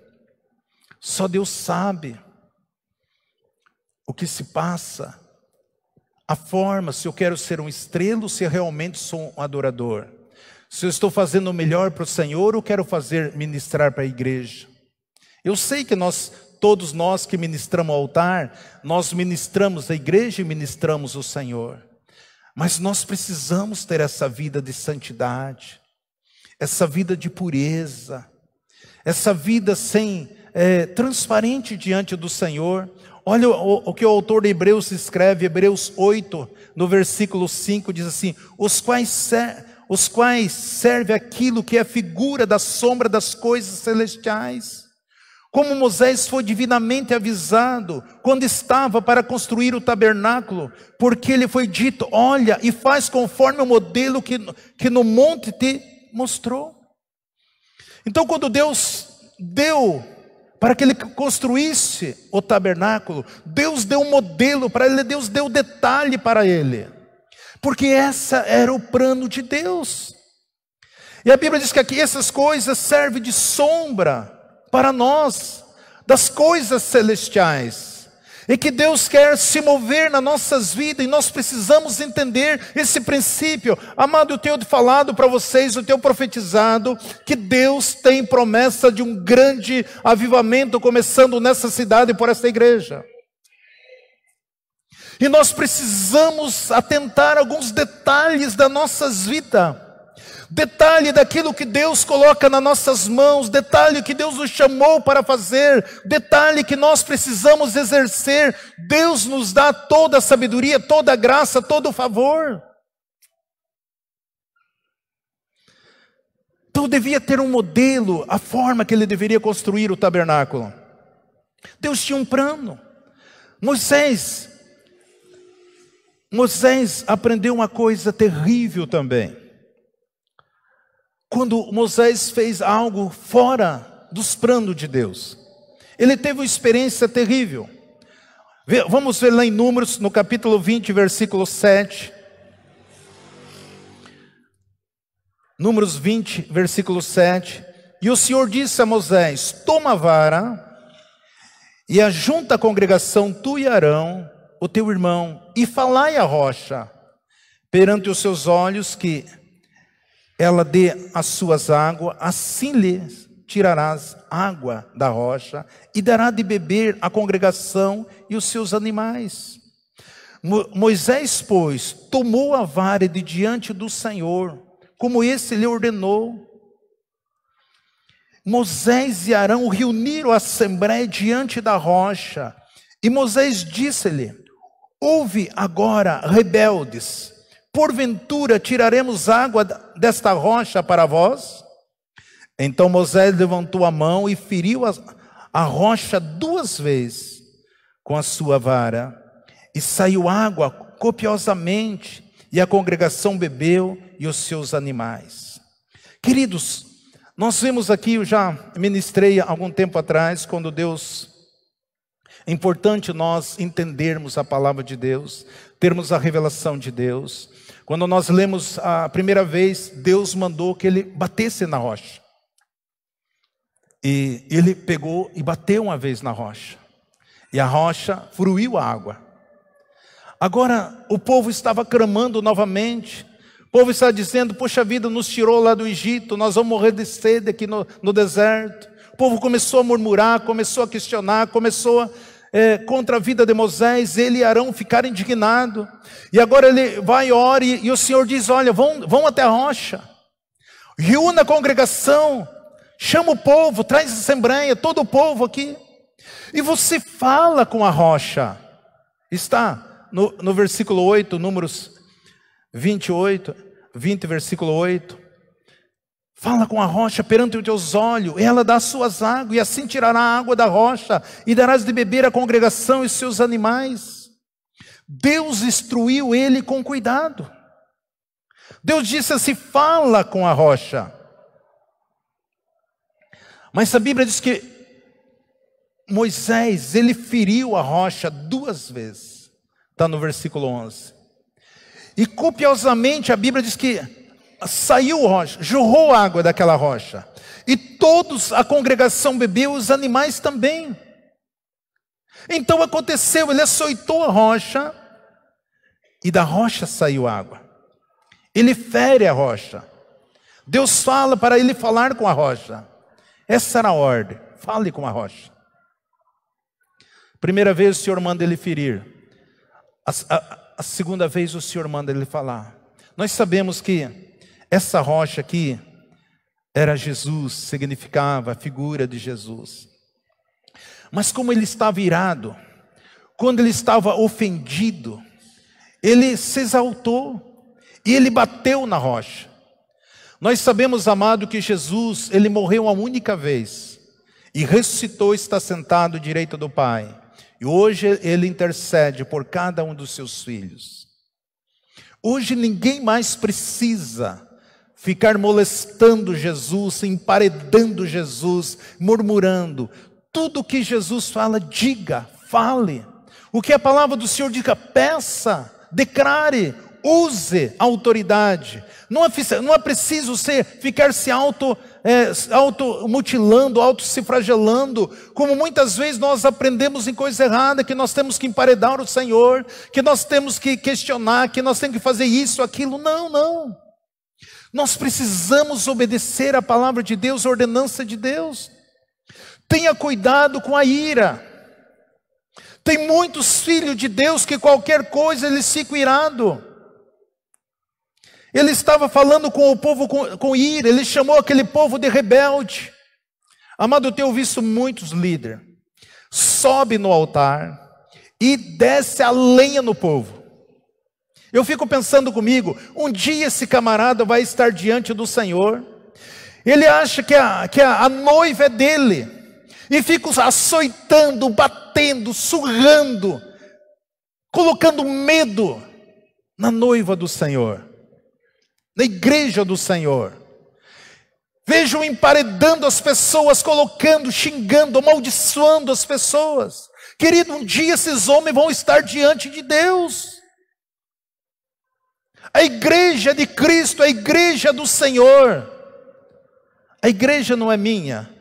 Só Deus sabe o que se passa. A forma, se eu quero ser um estrela, se eu realmente sou um adorador. Se eu estou fazendo o melhor para o Senhor, ou quero ministrar para a igreja. Eu sei que todos nós que ministramos o altar, nós ministramos a igreja e ministramos o Senhor. Mas nós precisamos ter essa vida de santidade, essa vida de pureza, essa vida transparente diante do Senhor. Olha o que o autor de Hebreus escreve, Hebreus 8, no versículo 5, diz assim: os quais serve aquilo que é a figura da sombra das coisas celestiais. Como Moisés foi divinamente avisado quando estava para construir o tabernáculo, porque ele foi dito: olha e faz conforme o modelo que no monte te mostrou. Então quando Deus deu para que ele construísse o tabernáculo, Deus deu um modelo para ele, Deus deu detalhe para ele, porque essa era o plano de Deus. E a Bíblia diz que aqui essas coisas servem de sombra para nós, das coisas celestiais, e que Deus quer se mover nas nossas vidas, e nós precisamos entender esse princípio. Amado, eu tenho falado para vocês, eu tenho profetizado, que Deus tem promessa de um grande avivamento, começando nessa cidade e por essa igreja. E nós precisamos atentar a alguns detalhes das nossas vidas. Detalhe daquilo que Deus coloca nas nossas mãos, detalhe que Deus nos chamou para fazer, detalhe que nós precisamos exercer. Deus nos dá toda a sabedoria, toda a graça, todo o favor. Então devia ter um modelo, a forma que ele deveria construir o tabernáculo. Deus tinha um plano. Moisés aprendeu uma coisa terrível também. Quando Moisés fez algo fora dos planos de Deus, ele teve uma experiência terrível. Vamos ver lá em Números, no capítulo 20, versículo 7. Números 20, versículo 7. E o Senhor disse a Moisés: toma a vara e ajunta a congregação, tu e Arão, o teu irmão, e falai a rocha perante os seus olhos, que ela dê as suas águas, assim lhes tirarás água da rocha, e dará de beber a congregação e os seus animais. Moisés, pois, tomou a vara de diante do Senhor, como esse lhe ordenou. Moisés e Arão reuniram a assembleia diante da rocha, e Moisés disse-lhe: ouve agora, rebeldes, porventura tiraremos água desta rocha para vós? Então Moisés levantou a mão e feriu a rocha 2 vezes com a sua vara, e saiu água copiosamente, e a congregação bebeu e os seus animais. Queridos, nós vemos aqui, eu já ministrei há algum tempo atrás, quando é importante nós entendermos a palavra de Deus, termos a revelação de Deus. Quando nós lemos a primeira vez, Deus mandou que ele batesse na rocha. E ele pegou e bateu uma vez na rocha. E a rocha fruiu a água. Agora o povo estava clamando novamente. O povo estava dizendo: poxa vida, nos tirou lá do Egito, nós vamos morrer de sede aqui no deserto. O povo começou a murmurar, começou a questionar, começou contra a vida de Moisés. Ele e Arão ficaram indignados. E agora ele vai e ora, e o Senhor diz: olha, vão até a rocha, reúna a congregação, chama o povo, traz a assembleia, todo o povo aqui, e você fala com a rocha. Está no versículo 8, Números 20, versículo 8. Fala com a rocha perante os teus olhos, ela dá as suas águas, e assim tirará a água da rocha, e darás de beber a congregação e seus animais. Deus instruiu ele com cuidado. Deus disse assim: fala com a rocha. Mas a Bíblia diz que Moisés, ele feriu a rocha 2 vezes. Está no versículo 11. E copiosamente a Bíblia diz que saiu rocha, jorrou água daquela rocha. E todos, a congregação bebeu, os animais também. Então aconteceu, ele açoitou a rocha, e da rocha saiu água. Ele fere a rocha. Deus fala para ele falar com a rocha. Essa era a ordem: fale com a rocha. Primeira vez o Senhor manda ele ferir. A segunda vez o Senhor manda ele falar. Nós sabemos que essa rocha aqui era Jesus, significava a figura de Jesus. Mas como ele estava irado, quando ele estava ofendido, ele se exaltou e ele bateu na rocha. Nós sabemos, amado, que Jesus, ele morreu uma única vez e ressuscitou, está sentado à direita do Pai. E hoje ele intercede por cada um dos seus filhos. Hoje ninguém mais precisa ficar molestando Jesus, emparedando Jesus, murmurando. Tudo que Jesus fala, diga, fale. O que a palavra do Senhor diga, peça, declare, use a autoridade. Não é preciso ficar se automutilando, se flagelando, como muitas vezes nós aprendemos em coisa errada, que nós temos que emparedar o Senhor, que nós temos que questionar, que nós temos que fazer isso, aquilo. Não. Nós precisamos obedecer a palavra de Deus, a ordenança de Deus. Tenha cuidado com a ira. Tem muitos filhos de Deus que qualquer coisa eles ficam irados. Ele estava falando com o povo com ira, ele chamou aquele povo de rebelde. Amado, eu tenho visto muitos líderes, sobe no altar e desce a lenha no povo. Eu fico pensando comigo, um dia esse camarada vai estar diante do Senhor, ele acha que a noiva é dele, e fica açoitando, batendo, surrando, colocando medo na noiva do Senhor, na igreja do Senhor. Vejo emparedando as pessoas, colocando, xingando, amaldiçoando as pessoas. Querido, um dia esses homens vão estar diante de Deus. A igreja de Cristo, a igreja do Senhor. A igreja não é minha.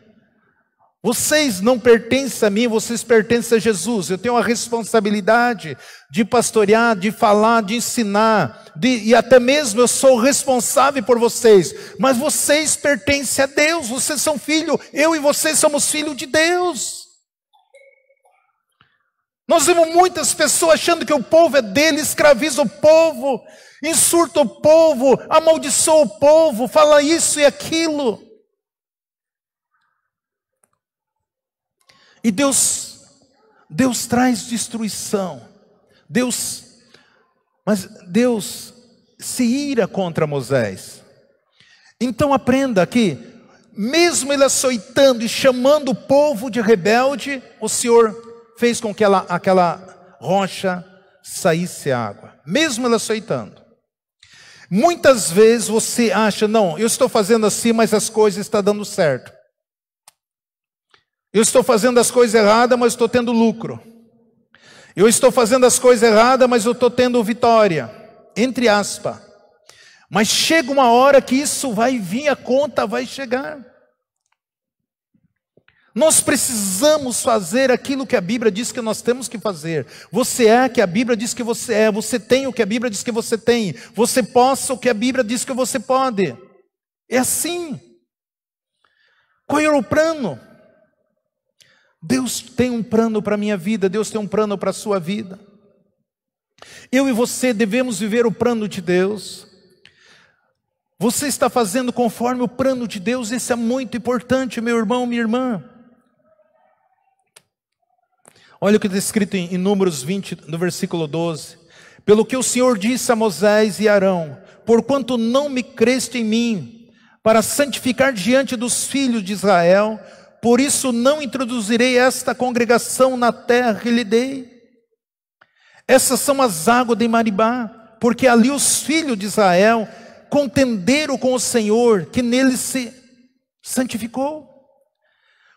Vocês não pertencem a mim, vocês pertencem a Jesus. Eu tenho a responsabilidade de pastorear, de falar, de ensinar, e até mesmo eu sou responsável por vocês. Mas vocês pertencem a Deus, vocês são filhos, eu e vocês somos filhos de Deus. Nós vemos muitas pessoas achando que o povo é dele, escraviza o povo, insulta o povo, amaldiçoa o povo, fala isso e aquilo. E Deus traz destruição. Mas Deus se ira contra Moisés. Então aprenda aqui, mesmo ele açoitando e chamando o povo de rebelde, o Senhor fez com que aquela rocha saísse água. Mesmo ele açoitando. Muitas vezes você acha, não, eu estou fazendo assim, mas as coisas estão dando certo. Eu estou fazendo as coisas erradas, mas estou tendo lucro. Eu estou fazendo as coisas erradas, mas eu estou tendo vitória. Entre aspas. Mas chega uma hora que isso vai vir, a conta vai chegar. Nós precisamos fazer aquilo que a Bíblia diz que nós temos que fazer. Você é o que a Bíblia diz que você é. Você tem o que a Bíblia diz que você tem. Você possa o que a Bíblia diz que você pode. É assim. Qual é o plano? Deus tem um plano para a minha vida, Deus tem um plano para a sua vida. Eu e você devemos viver o plano de Deus. Você está fazendo conforme o plano de Deus, isso é muito importante, meu irmão, minha irmã. Olha o que está escrito em Números 20, no versículo 12. Pelo que o Senhor disse a Moisés e Arão, porquanto não me creste em mim, para santificar diante dos filhos de Israel, por isso não introduzirei esta congregação na terra que lhe dei. Essas são as águas de Maribá, porque ali os filhos de Israel contenderam com o Senhor, que nele se santificou.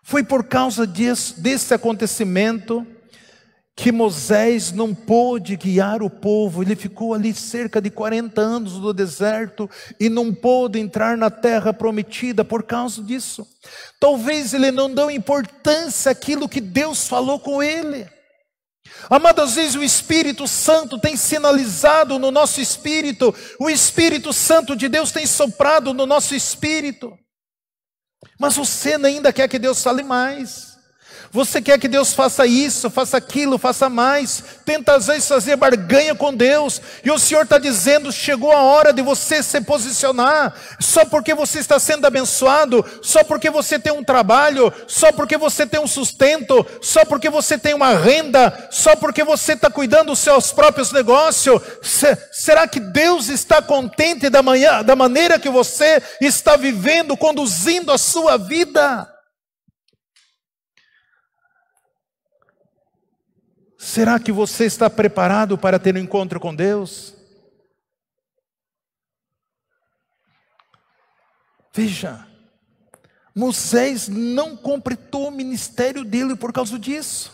Foi por causa desse acontecimento que Moisés não pôde guiar o povo. Ele ficou ali cerca de 40 anos no deserto e não pôde entrar na terra prometida por causa disso. Talvez ele não deu importância àquilo que Deus falou com ele. Amado, às vezes o Espírito Santo tem sinalizado no nosso espírito, o Espírito Santo de Deus tem soprado no nosso espírito, mas você ainda quer que Deus fale mais. Você quer que Deus faça isso, faça aquilo, faça mais. Tenta às vezes fazer barganha com Deus. E o Senhor está dizendo, chegou a hora de você se posicionar. Só porque você está sendo abençoado, só porque você tem um trabalho, só porque você tem um sustento, só porque você tem uma renda, só porque você está cuidando dos seus próprios negócios. Será que Deus está contente da maneira que você está vivendo, conduzindo a sua vida? Será que você está preparado para ter um encontro com Deus? Veja, Moisés não completou o ministério dele por causa disso.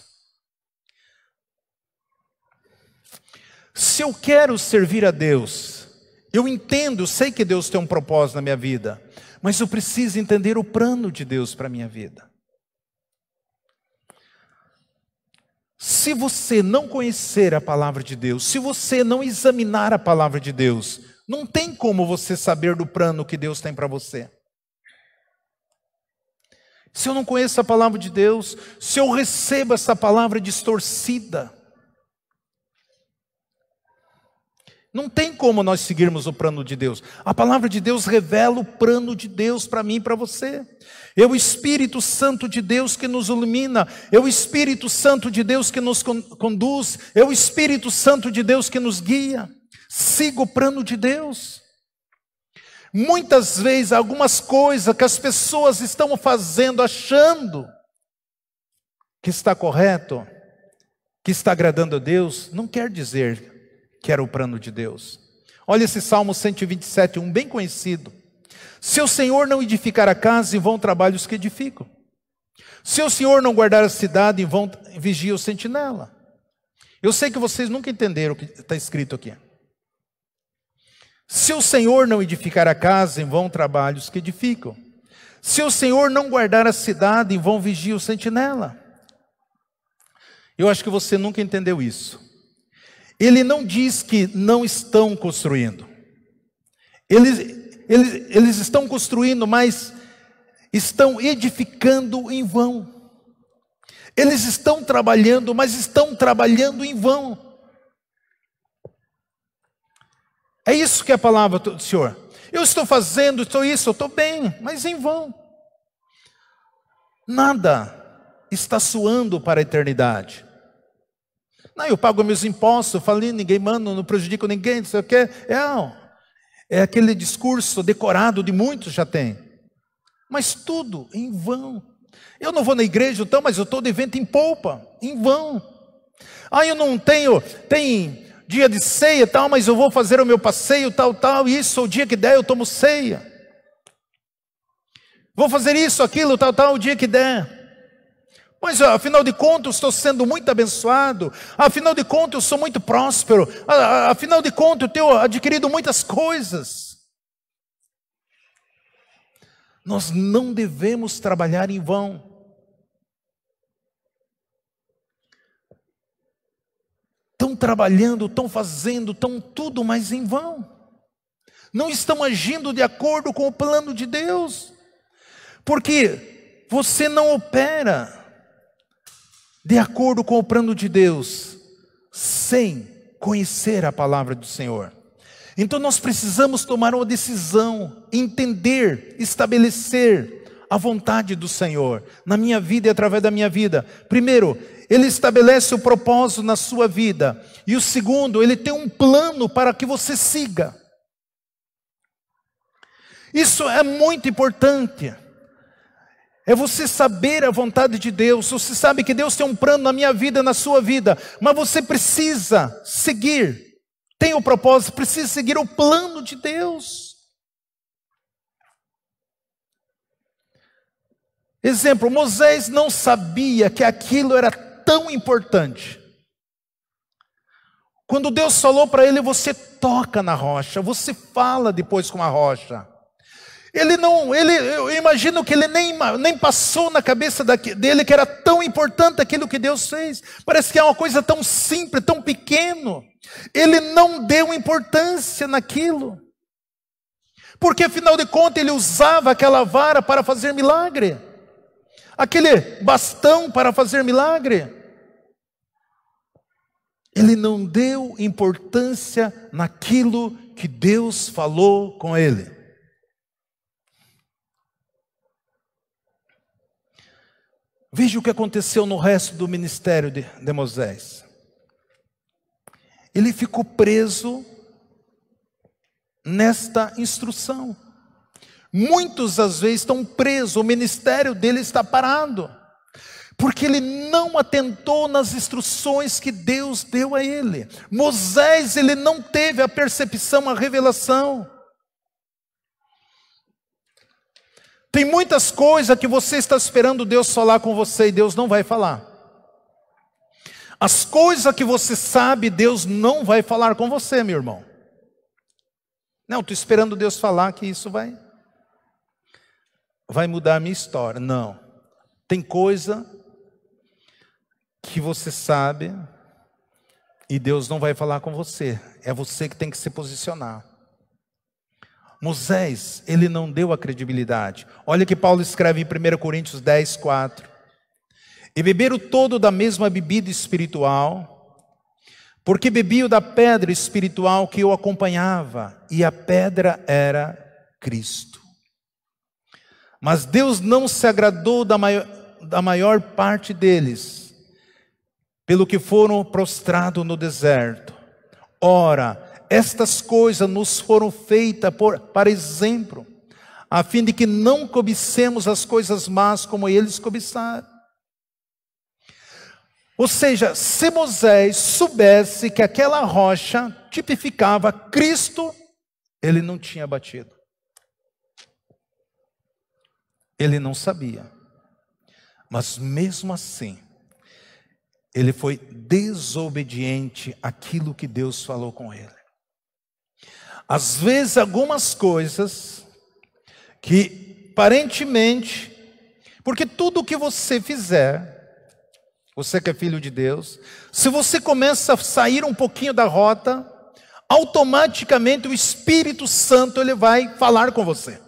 Se eu quero servir a Deus, eu entendo, sei que Deus tem um propósito na minha vida, mas eu preciso entender o plano de Deus para a minha vida. Se você não conhecer a palavra de Deus, se você não examinar a palavra de Deus, não tem como você saber do plano que Deus tem para você. se eu não conheço a palavra de Deus, se eu recebo essa palavra distorcida, não tem como nós seguirmos o plano de Deus. A palavra de Deus revela o plano de Deus para mim e para você. É o Espírito Santo de Deus que nos ilumina, é o Espírito Santo de Deus que nos conduz, é o Espírito Santo de Deus que nos guia. Siga o plano de Deus. Muitas vezes, algumas coisas que as pessoas estão fazendo, achando que está correto, que está agradando a Deus, não quer dizer que era o plano de Deus. Olha esse Salmo 127, bem conhecido. Se o Senhor não edificar a casa, em vão trabalham os que edificam. Se o Senhor não guardar a cidade, em vão vigia o sentinela. Eu sei que vocês nunca entenderam o que está escrito aqui. Se o Senhor não edificar a casa, em vão trabalham os que edificam. Se o Senhor não guardar a cidade, em vão vigia o sentinela. Eu acho que você nunca entendeu isso. Ele não diz que não estão construindo. Eles estão construindo, mas estão edificando em vão. Eles estão trabalhando, mas estão trabalhando em vão. É isso que é a palavra do Senhor. Eu estou fazendo, estou isso, eu estou bem, mas em vão. Nada está suando para a eternidade. Não, eu pago meus impostos, eu falei, ninguém manda, não prejudico ninguém, não sei o quê. É aquele discurso decorado de muitos já tem. Mas tudo em vão. Eu não vou na igreja, então, mas eu estou de evento em polpa, em vão. Eu não tenho, tem dia de ceia, tal, mas eu vou fazer o meu passeio, tal, isso, o dia que der eu tomo ceia. Vou fazer isso, aquilo, tal, o dia que der. Mas afinal de contas eu estou sendo muito abençoado, afinal de contas eu sou muito próspero, afinal de contas eu tenho adquirido muitas coisas. Nós não devemos trabalhar em vão. Estão trabalhando, estão fazendo, estão tudo, mas em vão. Não estão agindo de acordo com o plano de Deus. Porque você não opera de acordo com o plano de Deus, sem conhecer a palavra do Senhor. Então nós precisamos tomar uma decisão, entender, estabelecer a vontade do Senhor, na minha vida e através da minha vida. Primeiro, Ele estabelece o propósito na sua vida. E o segundo, Ele tem um plano para que você siga. Isso é muito importante. É você saber a vontade de Deus. Você sabe que Deus tem um plano na minha vida, na sua vida. Mas você precisa seguir. Tem o propósito, precisa seguir o plano de Deus. Exemplo, Moisés não sabia que aquilo era tão importante. Quando Deus falou para ele, você toca na rocha, você fala depois com a rocha. Eu imagino que ele nem passou na cabeça dele que era tão importante aquilo que Deus fez. Parece que é uma coisa tão simples, tão pequeno. Ele não deu importância naquilo. Porque afinal de contas ele usava aquela vara para fazer milagre. Aquele bastão para fazer milagre. Ele não deu importância naquilo que Deus falou com ele. Veja o que aconteceu no resto do ministério de Moisés. Ele ficou preso nesta instrução. Muitos às vezes estão presos, o ministério dele está parado, porque ele não atentou nas instruções que Deus deu a ele. Moisés, ele não teve a percepção, a revelação. Tem muitas coisas que você está esperando Deus falar com você e Deus não vai falar. As coisas que você sabe, Deus não vai falar com você, meu irmão. Não, estou esperando Deus falar que isso vai mudar a minha história. Não. Tem coisa que você sabe e Deus não vai falar com você. É você que tem que se posicionar. Moisés, ele não deu a credibilidade. Olha que Paulo escreve em 1 Coríntios 10, 4. E beberam todo da mesma bebida espiritual, porque bebiam da pedra espiritual que o acompanhava, e a pedra era Cristo. Mas Deus não se agradou da maior parte deles, pelo que foram prostrados no deserto. Ora, estas coisas nos foram feitas para exemplo, a fim de que não cobicemos as coisas más como eles cobiçaram. Ou seja, se Moisés soubesse que aquela rocha tipificava Cristo, ele não tinha batido. Ele não sabia. Mas mesmo assim, ele foi desobediente àquilo que Deus falou com ele. Às vezes algumas coisas que aparentemente, porque tudo que você fizer, você que é filho de Deus, se você começa a sair um pouquinho da rota, automaticamente o Espírito Santo ele vai falar com você,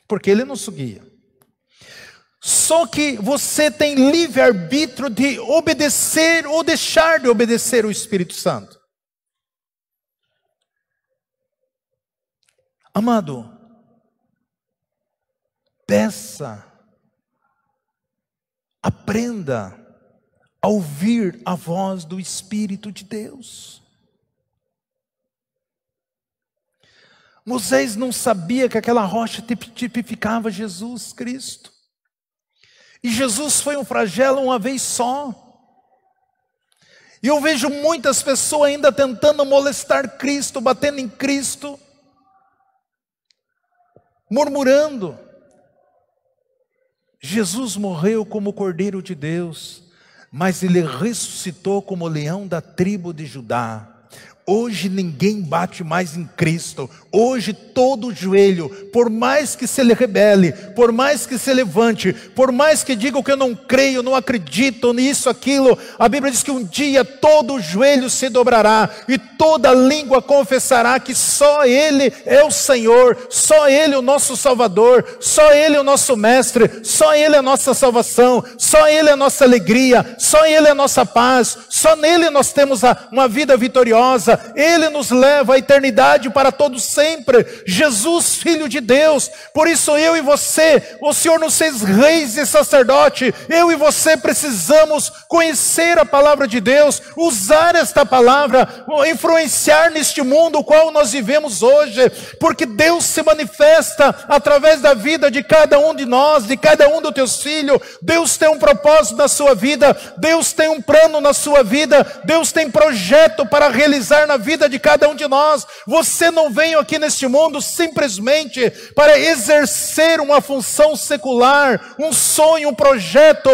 porque ele nos guia. Só que você tem livre-arbítrio de obedecer ou deixar de obedecer o Espírito Santo. Amado, peça, aprenda a ouvir a voz do Espírito de Deus. Moisés não sabia que aquela rocha tipificava Jesus Cristo. E Jesus foi um flagelo uma vez só. E eu vejo muitas pessoas ainda tentando molestar Cristo, batendo em Cristo, murmurando. Jesus morreu como Cordeiro de Deus, mas ele ressuscitou como leão da tribo de Judá. Hoje ninguém bate mais em Cristo. Hoje todo joelho, por mais que se ele rebele, por mais que se levante, por mais que diga que eu não creio, não acredito nisso, aquilo, a Bíblia diz que um dia todo joelho se dobrará e toda língua confessará que só Ele é o Senhor, só Ele é o nosso Salvador, só Ele é o nosso Mestre, só Ele é a nossa salvação, só Ele é a nossa alegria, só Ele é a nossa paz, só nele nós temos uma vida vitoriosa. Ele nos leva à eternidade para todo sempre. Jesus, Filho de Deus. Por isso eu e você, o Senhor nos fez reis e sacerdote. Eu e você precisamos conhecer a palavra de Deus, usar esta palavra, influenciar neste mundo o qual nós vivemos hoje, porque Deus se manifesta através da vida de cada um de nós, de cada um dos teus filhos. Deus tem um propósito na sua vida, Deus tem um plano na sua vida, Deus tem projeto para realizar na vida de cada um de nós. Você não veio aqui neste mundo simplesmente para exercer uma função secular, um sonho, um projeto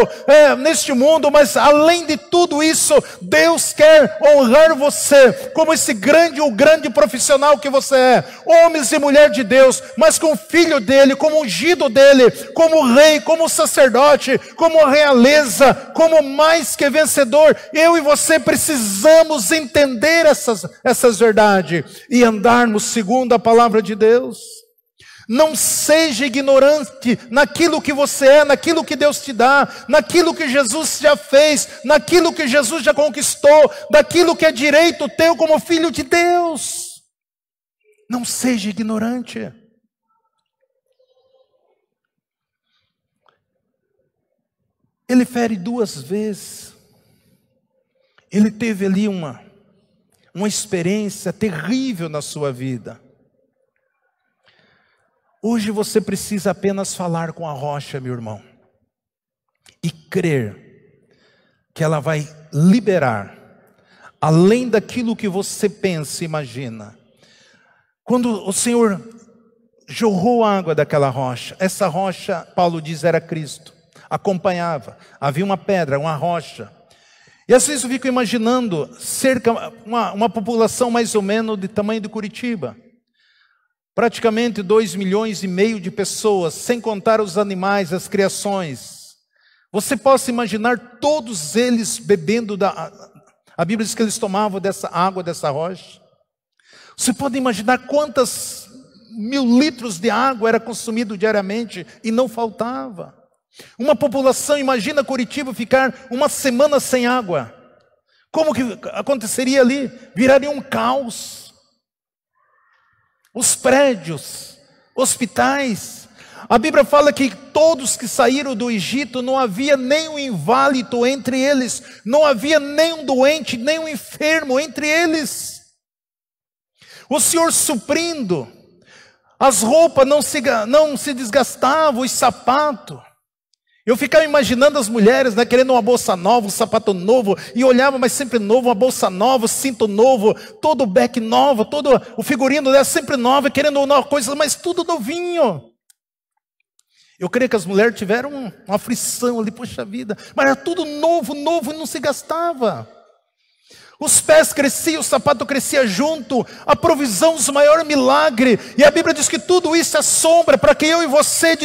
neste mundo, mas além de tudo isso, Deus quer honrar você como esse o grande profissional que você é, homens e mulheres de Deus, mas como filho dele, como ungido dele, como rei, como sacerdote, como realeza, como mais que vencedor. Eu e você precisamos entender essas verdades e andarmos segundo a palavra de Deus. Não seja ignorante naquilo que você é, naquilo que Deus te dá, naquilo que Jesus já fez, naquilo que Jesus já conquistou, daquilo que é direito teu como filho de Deus. Não seja ignorante. Ele fere 2 vezes. Ele teve ali uma experiência terrível na sua vida. Hoje você precisa apenas falar com a rocha, meu irmão, e crer que ela vai liberar, além daquilo que você pensa e imagina. Quando o Senhor jorrou a água daquela rocha, essa rocha, Paulo diz, era Cristo, acompanhava, havia uma pedra, uma rocha. E às vezes eu fico imaginando uma população mais ou menos do tamanho de Curitiba. Praticamente 2,5 milhões de pessoas, sem contar os animais, as criações. Você possa imaginar todos eles bebendo a Bíblia diz que eles tomavam dessa água, dessa rocha. Você pode imaginar quantas mil litros de água era consumido diariamente e não faltava. Uma população, imagina Curitiba ficar uma semana sem água. Como que aconteceria ali? Viraria um caos. Os prédios, hospitais. A Bíblia fala que todos que saíram do Egito, não havia nenhum inválido entre eles, não havia nenhum doente, nenhum enfermo entre eles. O Senhor suprindo, as roupas não se desgastavam, os sapatos. Eu ficava imaginando as mulheres, né, querendo uma bolsa nova, um sapato novo, e olhava, mas sempre novo, uma bolsa nova, cinto novo, todo o beck novo, todo o figurino dela sempre novo, querendo uma coisa, mas tudo novinho. Eu creio que as mulheres tiveram uma aflição ali, poxa vida, mas era tudo novo, novo, e não se gastava. Os pés cresciam, o sapato crescia junto, a provisão, os maiores milagres. E a Bíblia diz que tudo isso é sombra, para que eu e você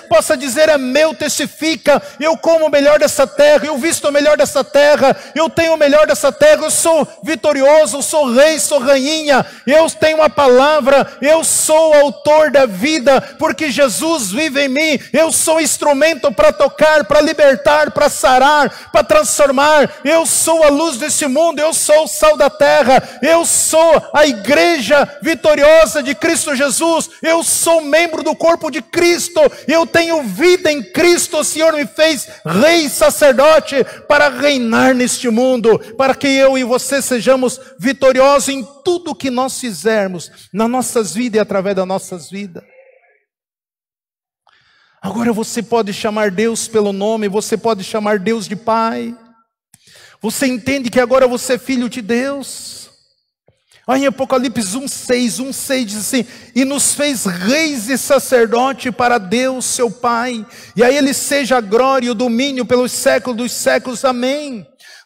possa dizer, é meu, testifica, eu como o melhor dessa terra, eu visto o melhor dessa terra, eu tenho o melhor dessa terra, eu sou vitorioso, eu sou rei, sou rainha, eu tenho uma palavra, eu sou o autor da vida, porque Jesus vive em mim, eu sou instrumento para tocar, para libertar, para sarar, para transformar, eu sou a luz desse mundo, eu sou o sal da terra, eu sou a igreja vitoriosa de Cristo Jesus, eu sou membro do corpo de Cristo, eu tenho vida em Cristo, o Senhor me fez rei e sacerdote para reinar neste mundo, para que eu e você sejamos vitoriosos em tudo que nós fizermos, nas nossas vidas e através das nossas vidas. Agora você pode chamar Deus pelo nome, você pode chamar Deus de Pai. Você entende que agora você é filho de Deus? Aí em Apocalipse 1:6 diz assim, e nos fez reis e sacerdote para Deus seu Pai, e a Ele seja a glória e o domínio pelos séculos dos séculos, amém.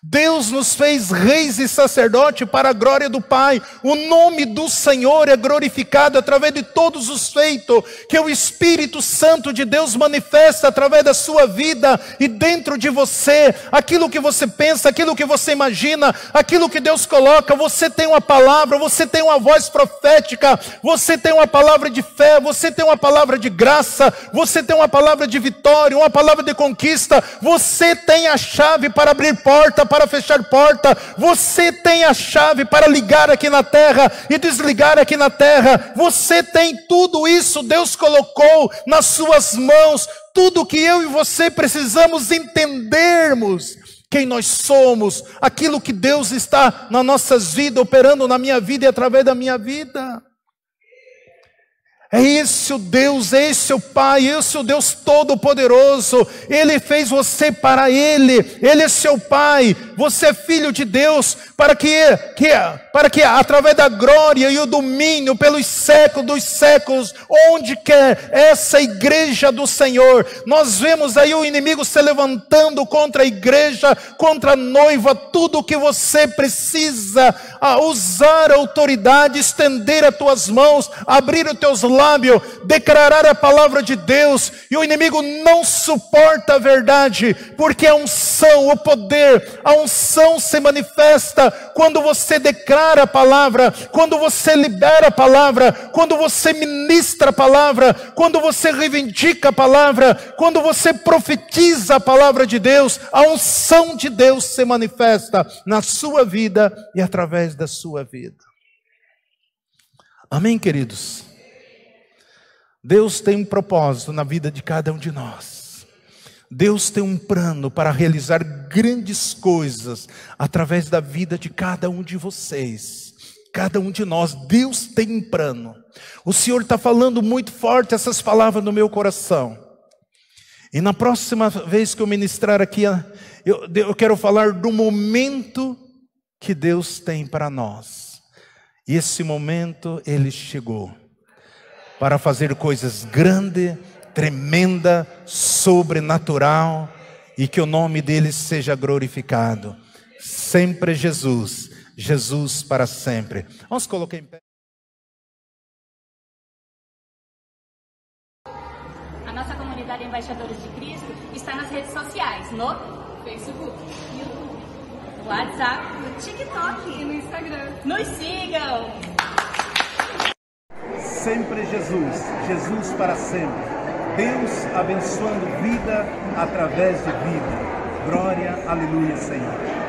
Deus nos fez reis e sacerdote para a glória do Pai. O nome do Senhor é glorificado através de todos os feitos que o Espírito Santo de Deus manifesta através da sua vida e dentro de você. Aquilo que você pensa, aquilo que você imagina, aquilo que Deus coloca, você tem uma palavra, você tem uma voz profética, você tem uma palavra de fé, você tem uma palavra de graça, você tem uma palavra de vitória, uma palavra de conquista, você tem a chave para abrir porta, para fechar porta, você tem a chave para ligar aqui na terra e desligar aqui na terra, você tem tudo isso, Deus colocou nas suas mãos, tudo que eu e você precisamos entendermos, quem nós somos, aquilo que Deus está nas nossas vidas, operando na minha vida e através da minha vida. É esse o Deus, é esse o Pai, esse o Deus Todo-Poderoso. Ele fez você para Ele é seu Pai, você é filho de Deus, para que através da glória e o domínio pelos séculos dos séculos, onde quer essa igreja do Senhor, nós vemos aí o inimigo se levantando contra a igreja, contra a noiva, tudo o que você precisa, usar a autoridade, estender as tuas mãos, abrir os teus lábios, declarar a palavra de Deus, e o inimigo não suporta a verdade, porque a unção, o poder, a unção se manifesta quando você declara a palavra, quando você libera a palavra, quando você ministra a palavra, quando você reivindica a palavra, quando você profetiza a palavra de Deus, a unção de Deus se manifesta na sua vida e através da sua vida. Amém, queridos? Deus tem um propósito na vida de cada um de nós. Deus tem um plano para realizar grandes coisas através da vida de cada um de vocês. Cada um de nós, Deus tem um plano. O Senhor está falando muito forte essas palavras no meu coração. E na próxima vez que eu ministrar aqui, eu quero falar do momento que Deus tem para nós. E esse momento, Ele chegou para fazer coisas grandes, tremenda, sobrenatural, e que o nome dele seja glorificado. Sempre Jesus, Jesus para sempre. Vamos colocar em pé. A nossa comunidade Embaixadores de Cristo está nas redes sociais, no Facebook, YouTube, no WhatsApp, no TikTok e no Instagram. Nos sigam! sempre Jesus, Jesus para sempre. Deus abençoando vida através de vida. Glória, aleluia, Senhor.